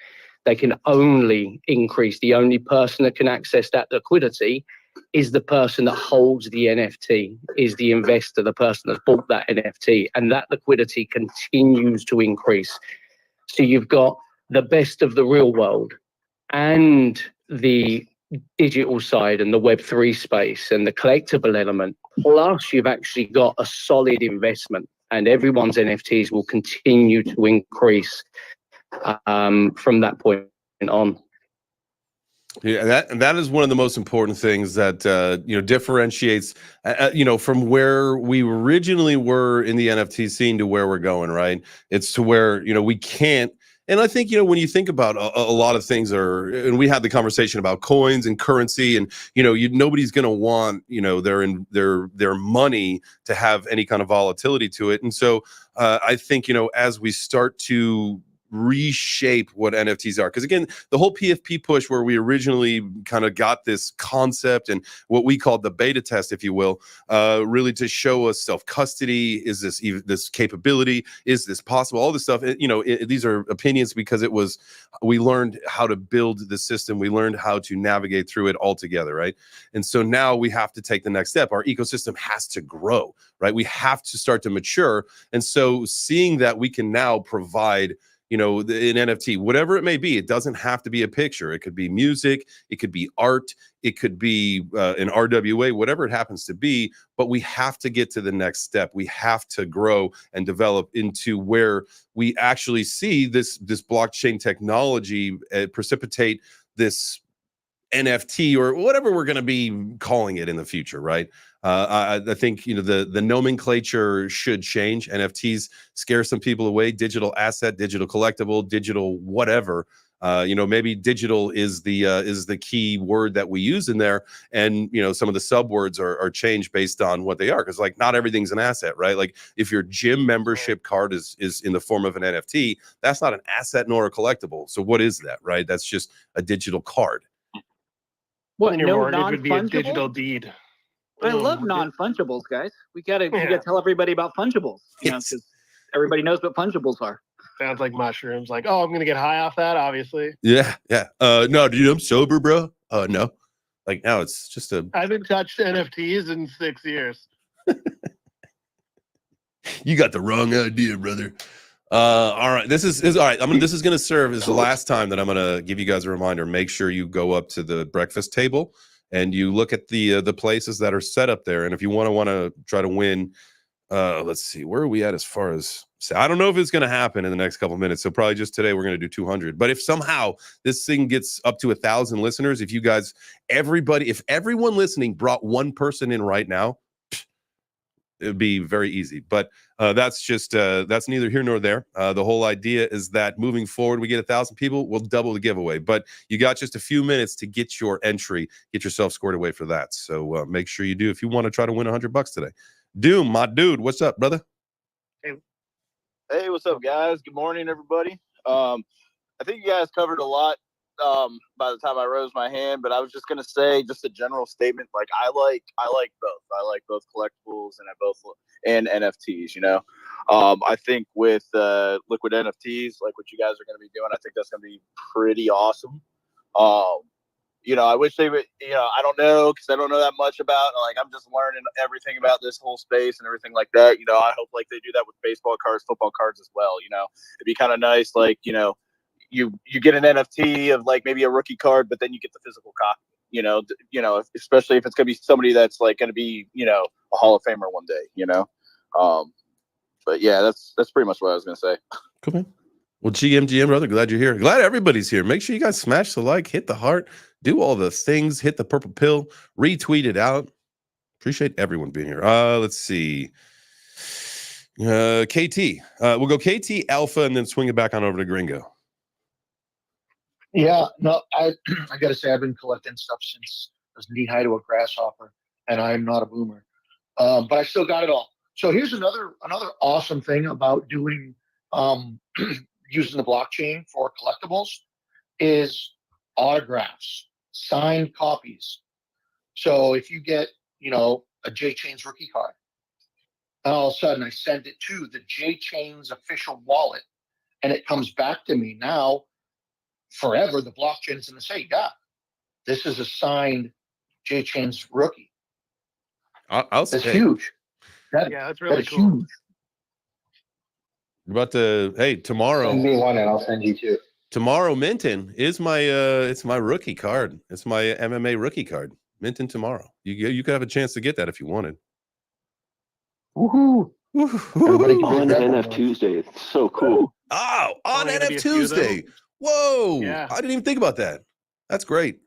They can only increase. The only person that can access that liquidity is the person that holds the NFT, is the investor, the person that's bought that NFT, and that liquidity continues to increase. So you've got the best of the real world and the digital side and the Web3 space and the collectible element. Plus, you've actually got a solid investment, and everyone's NFTs will continue to increase from that point on. Yeah, that is one of the most important things that differentiates from where we originally were in the NFT scene to where we're going, right? It's to where we can't. And I think, when you think about a lot of things and we had the conversation about coins and currency, and, nobody's going to want, their money to have any kind of volatility to it. And so I think, as we start to reshape what NFTs are, because again, the whole PFP push, where we originally kind of got this concept and what we called the beta test, if you will, really to show us self-custody, is this capability, is this possible, all this stuff. These are opinions because we learned how to build the system, we learned how to navigate through it all together, right? And so now we have to take the next step. Our ecosystem has to grow, right? We have to start to mature. And so seeing that we can now provide an NFT, whatever it may be. It doesn't have to be a picture. It could be music. It could be art. It could be an RWA, whatever it happens to be. But we have to get to the next step. We have to grow and develop into where we actually see this blockchain technology precipitate this NFT or whatever we're going to be calling it in the future, right? I think the nomenclature should change. NFTs scare some people away. Digital asset, digital collectible, digital whatever. Maybe digital is the key word that we use in there, and some of the subwords are changed based on what they are, because like not everything's an asset, right? Like if your gym membership card is in the form of an NFT, that's not an asset nor a collectible. So what is that, right? That's just a digital card. What, And your no mortgage would be a non-fungible? digital deed. I love non-fungibles, guys. We gotta tell everybody about fungibles, because everybody knows what fungibles are. Sounds like mushrooms. Like, oh, I'm gonna get high off that, obviously. Yeah. No, dude, I'm sober, bro. No. Like now it's just I haven't touched NFTs in 6 years. You got the wrong idea, brother. All right. This is all right. This is gonna serve as the last time that I'm gonna give you guys a reminder. Make sure you go up to the breakfast table and you look at the places that are set up there. And if you want to try to win, let's see, where are we at as far as, I don't know if it's going to happen in the next couple of minutes. So probably just today, we're going to do 200. But if somehow this thing gets up to 1,000 listeners, if you guys, if everyone listening brought one person in right now, It'd be very easy, but that's just that's neither here nor there. The whole idea is that moving forward, we get 1,000 people, we'll double the giveaway. But you got just a few minutes to get your entry, get yourself scored away for that. So make sure you do if you want to try to win $100 today. Doom, my dude, what's up, brother? Hey, what's up, guys? Good morning, everybody. I think you guys covered a lot by the time I rose my hand, but I was just gonna say just a general statement. Like I like both. I like both collectibles and NFTs. You know, I think with liquid NFTs, like what you guys are gonna be doing, I think that's gonna be pretty awesome. You know, I wish they would. You know, I don't know because I don't know that much about. Like, I'm just learning everything about this whole space and everything like that. You know, I hope like they do that with baseball cards, football cards as well. You know, it'd be kind of nice. Like, you know. You get an NFT of like maybe a rookie card, but then you get the physical copy. You know, especially if it's gonna be somebody that's like gonna be, you know, a Hall of Famer one day. You know, but yeah, that's pretty much what I was gonna say. Cool, man. Well, GM, brother, glad you're here. Glad everybody's here. Make sure you guys smash the like, hit the heart, do all the things, hit the purple pill, retweet it out. Appreciate everyone being here. Let's see. KT. We'll go KT, Alpha, and then swing it back on over to Gringo. Yeah, no, I gotta say I've been collecting stuff since I was knee high to a grasshopper, and I'm not a boomer, but I still got it all. So here's another awesome thing about doing using the blockchain for collectibles is autographs, signed copies. So if you get, you know, a J Chains rookie card, and all of a sudden I send it to the J Chains official wallet, and it comes back to me now. Forever, the blockchain is going to say, yeah, this is a signed J Chains rookie. That's huge. That's really cool. Huge. About to tomorrow. Send me one and I'll send you two. Tomorrow, Minton is my it's my rookie card. It's my MMA rookie card. Minton tomorrow. You could have a chance to get that if you wanted. Woohoo! On NF Tuesday, it's so cool. Oh, on Only gonna be NF a few, Tuesday. Whoa! Yeah. I didn't even think about that. That's great.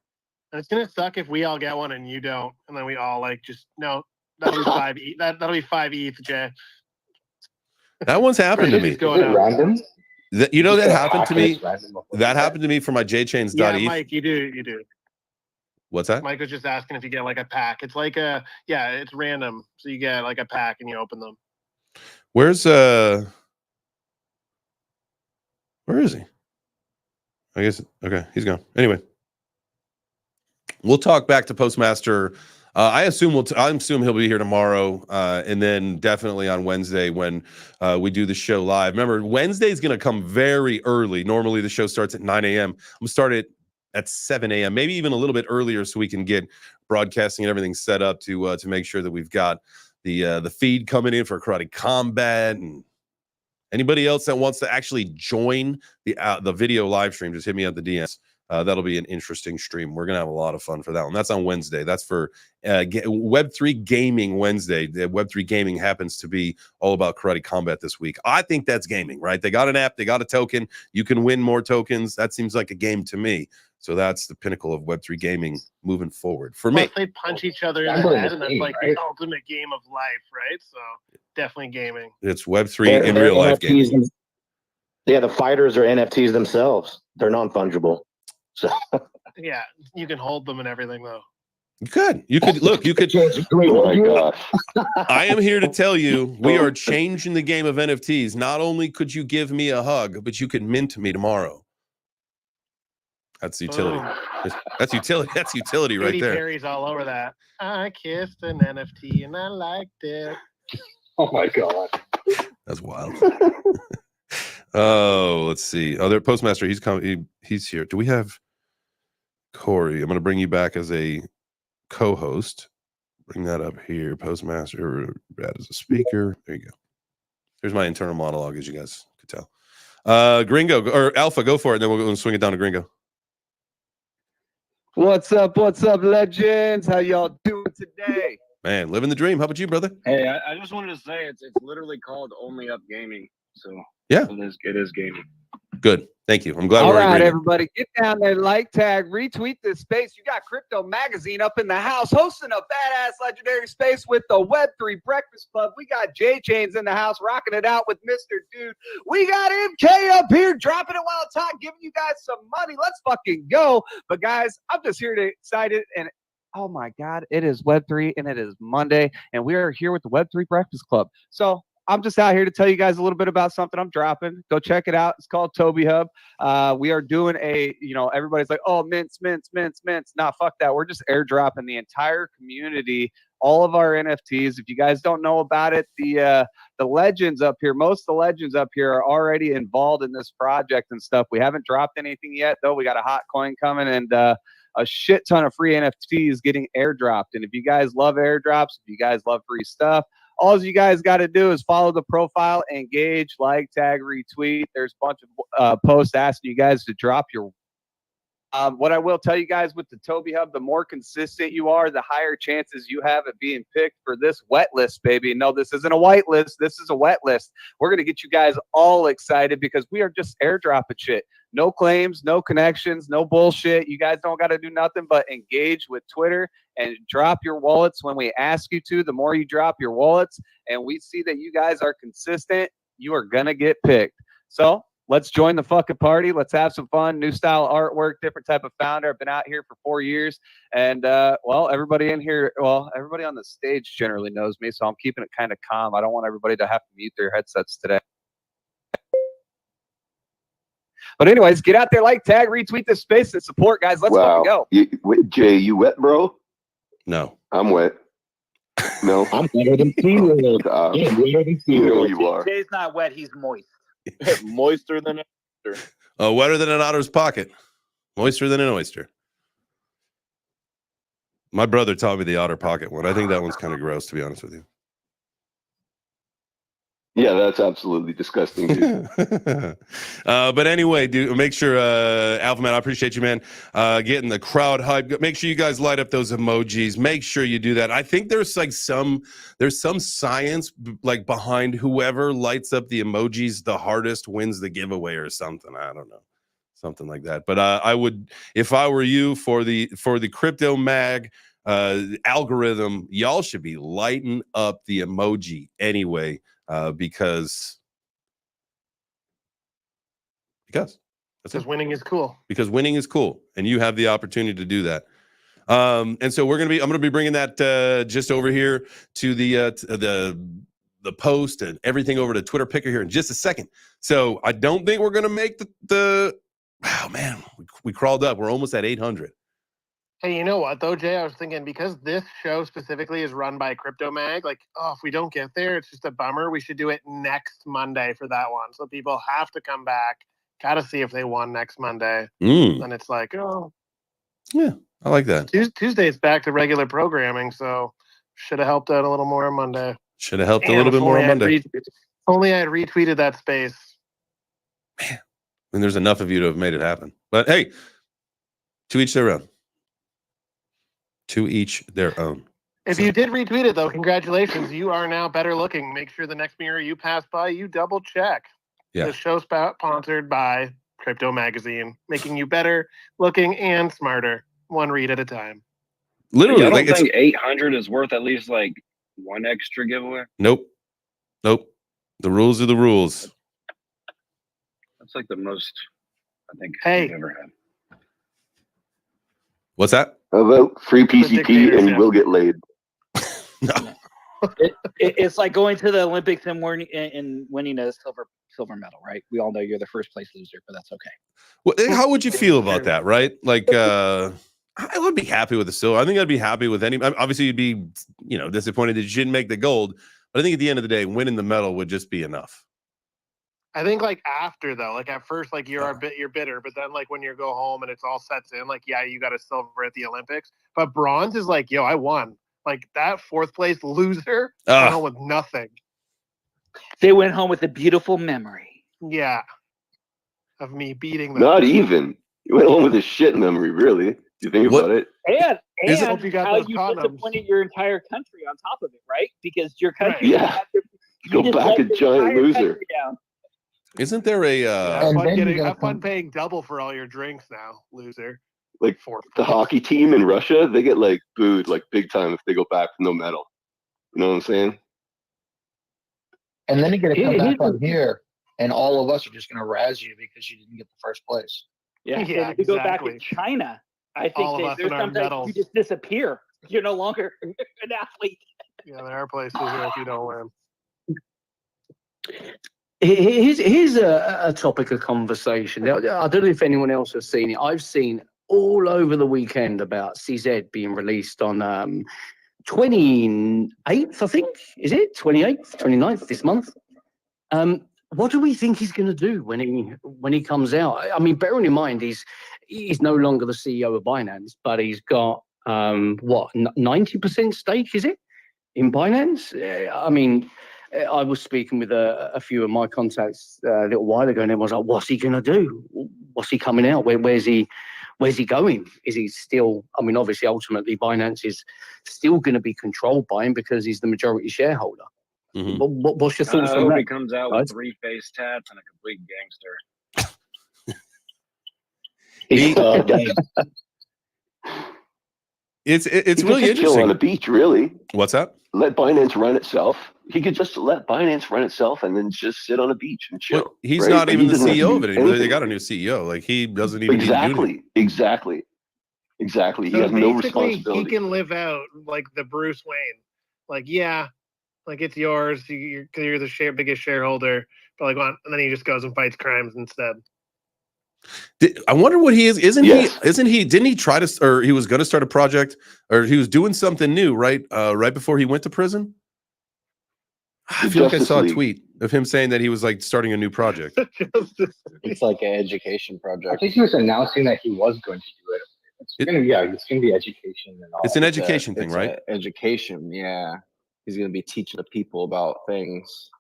And it's gonna suck if we all get one and you don't, and then we all like just no. That'll be 5 ETH. That'll be 5 ETH, Jay. That one's happened to me. Is it random? You know that Yeah, happened to okay, me. it's random. That happened to me for my JChains.eth. Yeah, Mike, you do. What's that? Mike was just asking if you get like a pack. It's like it's random. So you get like a pack and you open them. Where is he? I guess okay, he's gone. Anyway, we'll talk back to Postmaster. I assume he'll be here tomorrow, and then definitely on Wednesday when we do the show live. Remember, Wednesday's going to come very early. Normally, the show starts at 9 a.m. I'm going to start it at 7 a.m., maybe even a little bit earlier, so we can get broadcasting and everything set up to make sure that we've got the feed coming in for Karate Combat and anybody else that wants to actually join the video live stream. Just hit me up the DMs. That'll be an interesting stream. We're gonna have a lot of fun for that one. That's on Wednesday. That's for Web3 Gaming Wednesday. Web3 Gaming happens to be all about Karate Combat this week. I think that's gaming, right? They got an app, they got a token. You can win more tokens. That seems like a game to me. So that's the pinnacle of Web3 gaming moving forward for me. They punch each other in the head, and that's like the ultimate game of life, right? So definitely gaming. It's Web3 in real life gaming. Yeah, the fighters are NFTs themselves. They're non-fungible. So yeah, you can hold them and everything though. You could look. You could. Oh my gosh! I am here to tell you, we are changing the game of NFTs. Not only could you give me a hug, but you could mint me tomorrow. That's utility. That's utility. That's utility right there. Perry's all over that. I kissed an NFT and I liked it. Oh my god, that's wild. Oh, let's see. Oh, there, Postmaster. He's coming. He's here. Do we have Corey? I'm going to bring you back as a co-host. Bring that up here. Postmaster, Brad as a speaker. There you go. Here's my internal monologue, as you guys could tell. Gringo or Alpha, go for it. And then we'll swing it down to Gringo. What's up, legends? How y'all doing today? Man, living the dream. How about you, brother? Hey, I just wanted to say it's literally called Only Up Gaming. So yeah, it is gaming. Good. Thank you. I'm glad All we're right, agreeing. everybody, get down there, like, tag, retweet this space. You got Crypto Magazine up in the house, hosting a badass legendary space with the Web3 Breakfast Club. We got J Chains in the house, rocking it out with Mr. Dude. We got MK up here, dropping it while it's hot, giving you guys some money. Let's fucking go. But guys, I'm just here to excited and oh my God, it is Web3 and it is Monday, and we are here with the Web3 Breakfast Club. So I'm just out here to tell you guys a little bit about something I'm dropping. Go check it out. It's called Toby Hub. We are doing everybody's like, oh, mints. Nah, fuck that. We're just airdropping the entire community, all of our NFTs. If you guys don't know about it, the legends up here, most of the legends up here are already involved in this project and stuff. We haven't dropped anything yet, though. We got a hot coin coming and a shit ton of free NFTs getting airdropped. And if you guys love airdrops, if you guys love free stuff, all you guys got to do is follow the profile, engage, like, tag, retweet. There's a bunch of posts asking you guys to drop your. What I will tell you guys with the Toby Hub, the more consistent you are, the higher chances you have of being picked for this wet list, baby. No, this isn't a white list. This is a wet list. We're going to get you guys all excited because we are just airdropping shit. No claims, no connections, no bullshit. You guys don't got to do nothing but engage with Twitter and drop your wallets when we ask you to. The more you drop your wallets and we see that you guys are consistent, you are going to get picked. So let's join the fucking party. Let's have some fun. New style artwork, different type of founder. I've been out here for 4 years. And, everybody in here, everybody on the stage generally knows me, so I'm keeping it kind of calm. I don't want everybody to have to mute their headsets today. But anyways, get out there, like, tag, retweet this space and support, guys. Let's fucking go. Jay, you wet, bro? No. I'm wet. No. I'm wetter than SeaWorld. I'm wetter than You know SeaWorld. you are. Jay's not wet, he's moist. Moister than an oyster. Wetter than an otter's pocket. Moister than an oyster. My brother taught me the otter pocket one. I think that one's kind of gross, to be honest with you. Yeah, that's absolutely disgusting, dude. But anyway, dude, make sure, Alpha Man, I appreciate you, man, getting the crowd hype. Make sure you guys light up those emojis. Make sure you do that. I think there's some science like behind whoever lights up the emojis the hardest wins the giveaway or something. I don't know, something like that. But I would, if I were you, for the Crypto Mag algorithm, y'all should be lighting up the emoji anyway. Because that's because winning is cool. Because winning is cool, and you have the opportunity to do that. And so I'm gonna be bringing that just over here to the post and everything over to Twitter Picker here in just a second. So I don't think we're gonna make the wow, man, we crawled up. We're almost at 800. Hey, you know what though, Jay? I was thinking because this show specifically is run by Crypto Mag, like, if we don't get there, it's just a bummer. We should do it next Monday for that one. So people have to come back. Gotta see if they won next Monday. And it's like, yeah, I like that. Tuesday's back to regular programming, so should have helped out a little more on Monday. Should have helped a little bit more on Monday. Only I had retweeted that space. Man, and there's enough of you to have made it happen. But hey, to each their own. To each their own. If you did retweet it, though, congratulations. You are now better looking. Make sure the next mirror you pass by, you double check. Yeah. The show sponsored by Crypto Magazine, making you better looking and smarter, one read at a time. Literally, I don't like think 800 is worth at least like one extra giveaway. Nope. The rules are the rules. That's like the most I think I've ever had. What's that? How about free PCP and you will get laid? It's like going to the Olympics and winning a silver medal, right? We all know you're the first place loser, but that's okay. Well, how would you feel about that, right? Like, I would be happy with the silver. I think I'd be happy with any. Obviously, you'd be, disappointed that you didn't make the gold. But I think at the end of the day, winning the medal would just be enough. I think like after though, like at first, like you're bitter, but then like when you go home and it's all sets in, like, yeah, you got a silver at the Olympics, but bronze is like, yo, I won. Like that fourth place loser went home with nothing. They went home with a beautiful memory. Yeah. Of me beating them. Not even. You went home with a shit memory, really. You think about it? And hope you got how those you condoms. disappointed your entire country on top of it, right? Because your country Yeah. Go back a giant loser. Isn't there a Have fun, have fun paying double for all your drinks now, loser. Like the hockey team in Russia, they get like booed like big time if they go back with no medal. You know what I'm saying? And then you're gonna come back on here, and all of us are just gonna razz you because you didn't get the first place. Yeah, Yeah, if you go back exactly. to China, I All of think us there's and our sometimes medals. you just disappear. You're no longer an athlete. Yeah, there are places where if you don't win. Here's a topic of conversation. Now, I don't know if anyone else has seen it. I've seen all over the weekend about CZ being released on 28th, I think. Is it 28th, 29th this month? What do we think he's going to do when he comes out? I mean, bearing in mind he's no longer the CEO of Binance, but he's got 90% stake, is it, in Binance? I mean, I was speaking with a few of my contacts a little while ago, and everyone's like, "What's he going to do? What's he coming out? Where's he going? Is he still?" I mean, obviously, ultimately, Binance is still going to be controlled by him because he's the majority shareholder. Mhm. What's your thoughts I on hope that? he comes out guys? with 3 face tats and a complete gangster. It's He really could just chill interesting. on the beach, really. What's that? Let Binance run itself. He could just let Binance run itself and then just sit on a beach and chill. Well, he's right? not Like, even he the doesn't have to CEO do of it anymore. They anything. got a new CEO. Like he doesn't even need to do anything. Exactly. He So has no basically, he responsibility. can live out like the Bruce Wayne. Like, yeah, like it's yours. You're the biggest shareholder, but like, and then he just goes and fights crimes instead. I wonder what he is. Isn't Yes. he? Isn't he? Didn't he try to? Or he was going to start a project, or he was doing something new, right? Right before he went to prison. I feel like I Justice saw a League. tweet of him saying that he was like starting a new project. It's like an education I project. think he was announcing that he was going to do it. It's gonna be education and all. It's an education thing, It's right? education, yeah. He's gonna be teaching the people about things.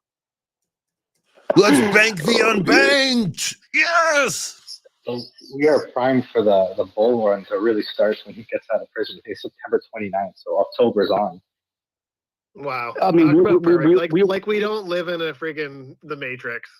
Let's bank the unbanked. Yes. So we are primed for the bull run to really start when he gets out of prison. It's September 29th, so October's on. Wow. I mean, Talk about perfect. we like we don't live in a friggin' the Matrix.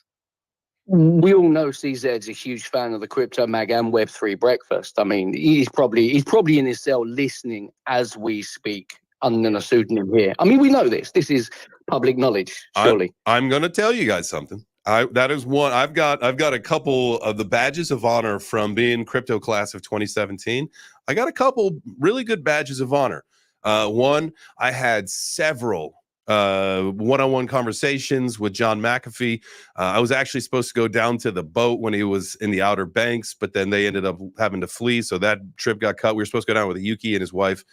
we all know CZ's a huge fan of the Crypto Mag and Web3 Breakfast. I mean, he's probably in his cell listening as we speak under a pseudonym here. I mean, we know this. This is public knowledge, surely. I'm going to tell you guys something. That is one. I've got a couple of the badges of honor from being crypto class of 2017. I got a couple really good badges of honor. One, I had several one-on-one conversations with John McAfee. I was actually supposed to go down to the boat when he was in the Outer Banks, but then they ended up having to flee, so that trip got cut. We were supposed to go down with Yuki and his wife,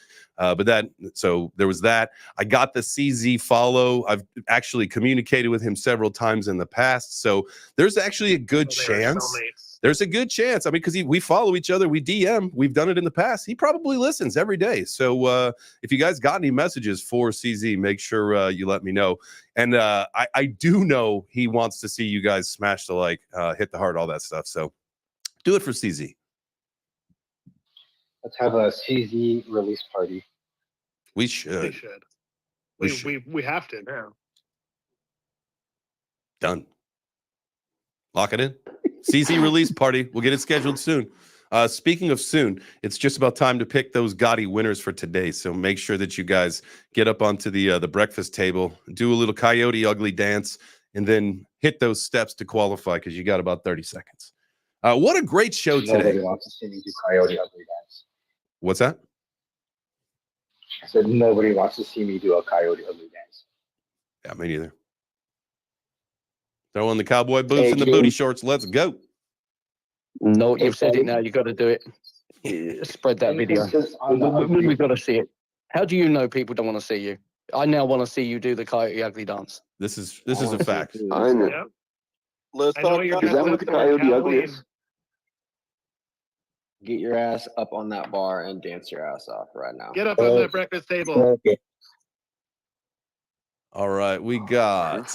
so there was that. I got the CZ follow. I've actually communicated with him several times in the past, so there's actually a good chance. There's a good chance. I mean, because we follow each other, we DM, we've done it in the past. He probably listens every day. So if you guys got any messages for CZ, make sure you let me know. And I do know he wants to see you guys smash the like, hit the heart, all that stuff. So do it for CZ. Let's have a CZ release party. We should. We should. We have to now. Done. Lock it in. CZ release party. We'll get it scheduled soon. Speaking of soon, it's just about time to pick those Gotti winners for today. So make sure that you guys get up onto the breakfast table, do a little coyote ugly dance, and then hit those steps to qualify because you got about 30 seconds. What a great show today. Nobody wants to see me do coyote ugly dance. What's that? I said nobody wants to see me do a coyote ugly dance. Yeah, me neither. Throw on the cowboy boots Hey, and the Jim. booty shorts. Let's go. No, you've said it now. You got to do it. Yeah, spread that video. We've got to see it. How do you know people don't want to see you? I now want to see you do the coyote ugly dance. This is a fact. I know. Yeah. Let's I know talk you're about Is that what the coyote ugly is? Get your ass up on that bar and dance your ass off right now. Get up on that breakfast table. All right, we got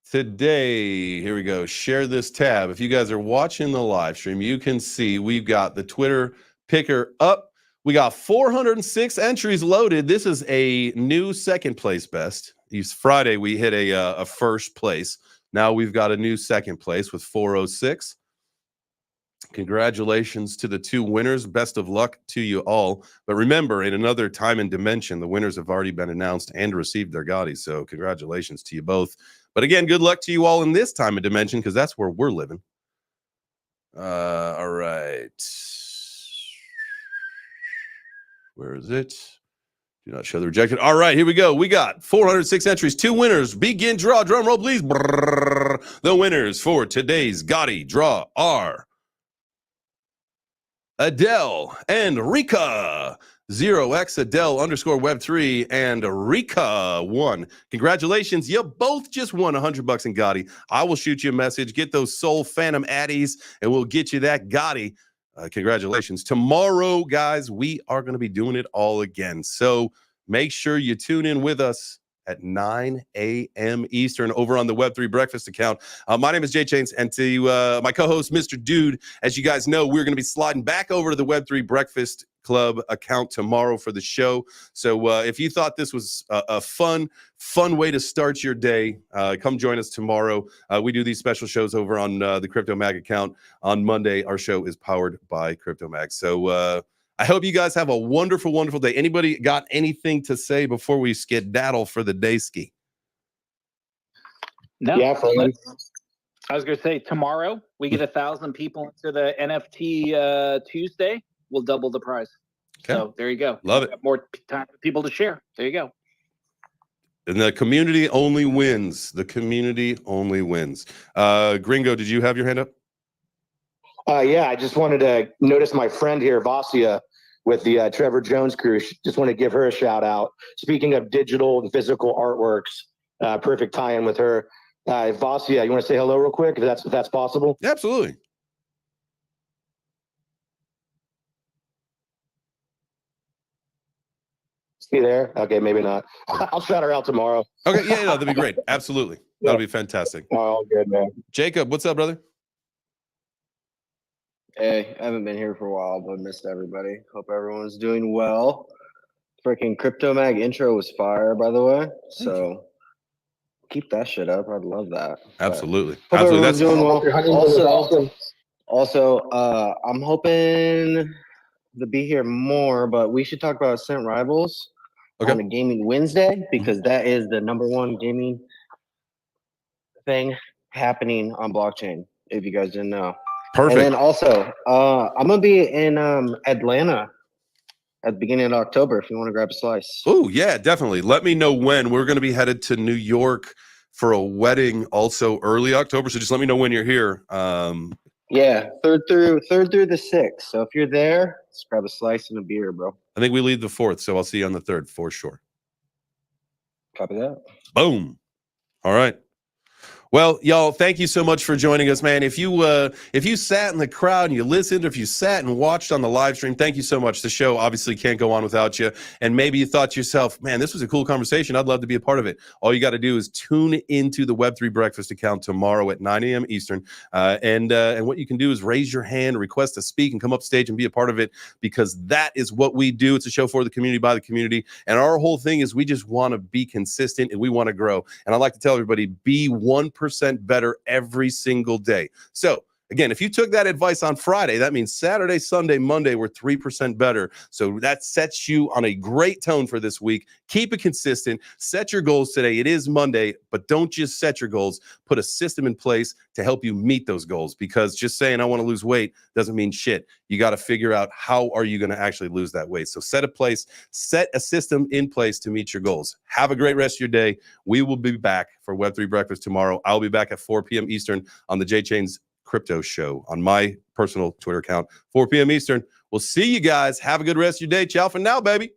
today. Here we go. Share this tab. If you guys are watching the live stream, you can see we've got the Twitter picker up. We got 406 entries loaded. This is a new second place best. Friday we hit a first place. Now we've got a new second place with 406. Congratulations to the two winners. Best of luck to you all. But remember, in another time and dimension, the winners have already been announced and received their Gotti. So congratulations to you both. But again, good luck to you all in this time and dimension, because that's where we're living. All right. Where is it? Do not show the rejected. All right, here we go. We got 406 entries, 2 winners. Begin draw. Drum roll, please. Brrr. The winners for today's Gotti draw are Adele and Rika. 0x Adele _ Web3 and Rika 1. Congratulations. You both just won $100 in Gotti. I will shoot you a message. Get those Soul Phantom Addies and we'll get you that Gotti. Congratulations. Tomorrow, guys, we are going to be doing it all again. So make sure you tune in with us at 9 a.m. Eastern over on the Web3 Breakfast account. My name is Jay Chains, and to my co-host, Mr. Dude, as you guys know, we're going to be sliding back over to the Web3 Breakfast Club account tomorrow for the show. So if you thought this was a fun way to start your day, come join us tomorrow. We do these special shows over on the Crypto Mag account. On Monday, our show is powered by Crypto Mag. So I hope you guys have a wonderful, wonderful day. Anybody got anything to say before we skedaddle for the day ski? No. Yeah, I was going to say tomorrow we get 1,000 people into the NFT Tuesday. We'll double the prize. Okay. So there you go. Love it. More time for people to share. There you go. And the community only wins. The community only wins. Gringo, did you have your hand up? Yeah, I just wanted to notice my friend here, Vasia, with the Trevor Jones crew. Just want to give her a shout out. Speaking of digital and physical artworks, perfect tie-in with her. Vasia, you want to say hello real quick, if that's possible? Absolutely. See there? Okay, maybe not. I'll shout her out tomorrow. Okay, yeah, no, that'd be great. Absolutely. That'll be fantastic. Oh, good, man. Jacob, what's up, brother? Hey, I haven't been here for a while, but missed everybody. Hope everyone's doing well. Freaking Crypto Mag intro was fire, by the way. So keep that shit up. I'd love that. Absolutely. Hope Absolutely. everyone's doing well. Also, I'm hoping to be here more, but we should talk about Ascent Rivals on a Gaming Wednesday, because that is the #1 gaming thing happening on blockchain, if you guys didn't know. Perfect. And then also, I'm gonna be in Atlanta at the beginning of October if you want to grab a slice. Oh, yeah, definitely. Let me know when. We're going to be headed to New York for a wedding also early October. So just let me know when you're here. Yeah, 3rd through the 6th. So if you're there, just grab a slice and a beer, bro. I think we leave the 4th, so I'll see you on the 3rd for sure. Copy that. Boom. All right. Well, y'all, thank you so much for joining us, man. If you sat in the crowd and you listened, or if you sat and watched on the live stream, thank you so much. The show obviously can't go on without you. And maybe you thought to yourself, man, this was a cool conversation. I'd love to be a part of it. All you got to do is tune into the Web3 Breakfast account tomorrow at 9 a.m. Eastern. And what you can do is raise your hand, request to speak, and come up stage and be a part of it, because that is what we do. It's a show for the community, by the community. And our whole thing is we just want to be consistent and we want to grow. And I like to tell everybody, be 1% better every single day. So again, if you took that advice on Friday, that means Saturday, Sunday, Monday, we're 3% better. So that sets you on a great tone for this week. Keep it consistent. Set your goals today. It is Monday, but don't just set your goals. Put a system in place to help you meet those goals, because just saying I want to lose weight doesn't mean shit. You got to figure out how are you going to actually lose that weight. So set a system in place to meet your goals. Have a great rest of your day. We will be back for Web3 Breakfast tomorrow. I'll be back at 4 p.m. Eastern on the J Chains Crypto Show on my personal Twitter account, 4 p.m. Eastern. We'll see you guys. Have a good rest of your day. Ciao for now, baby.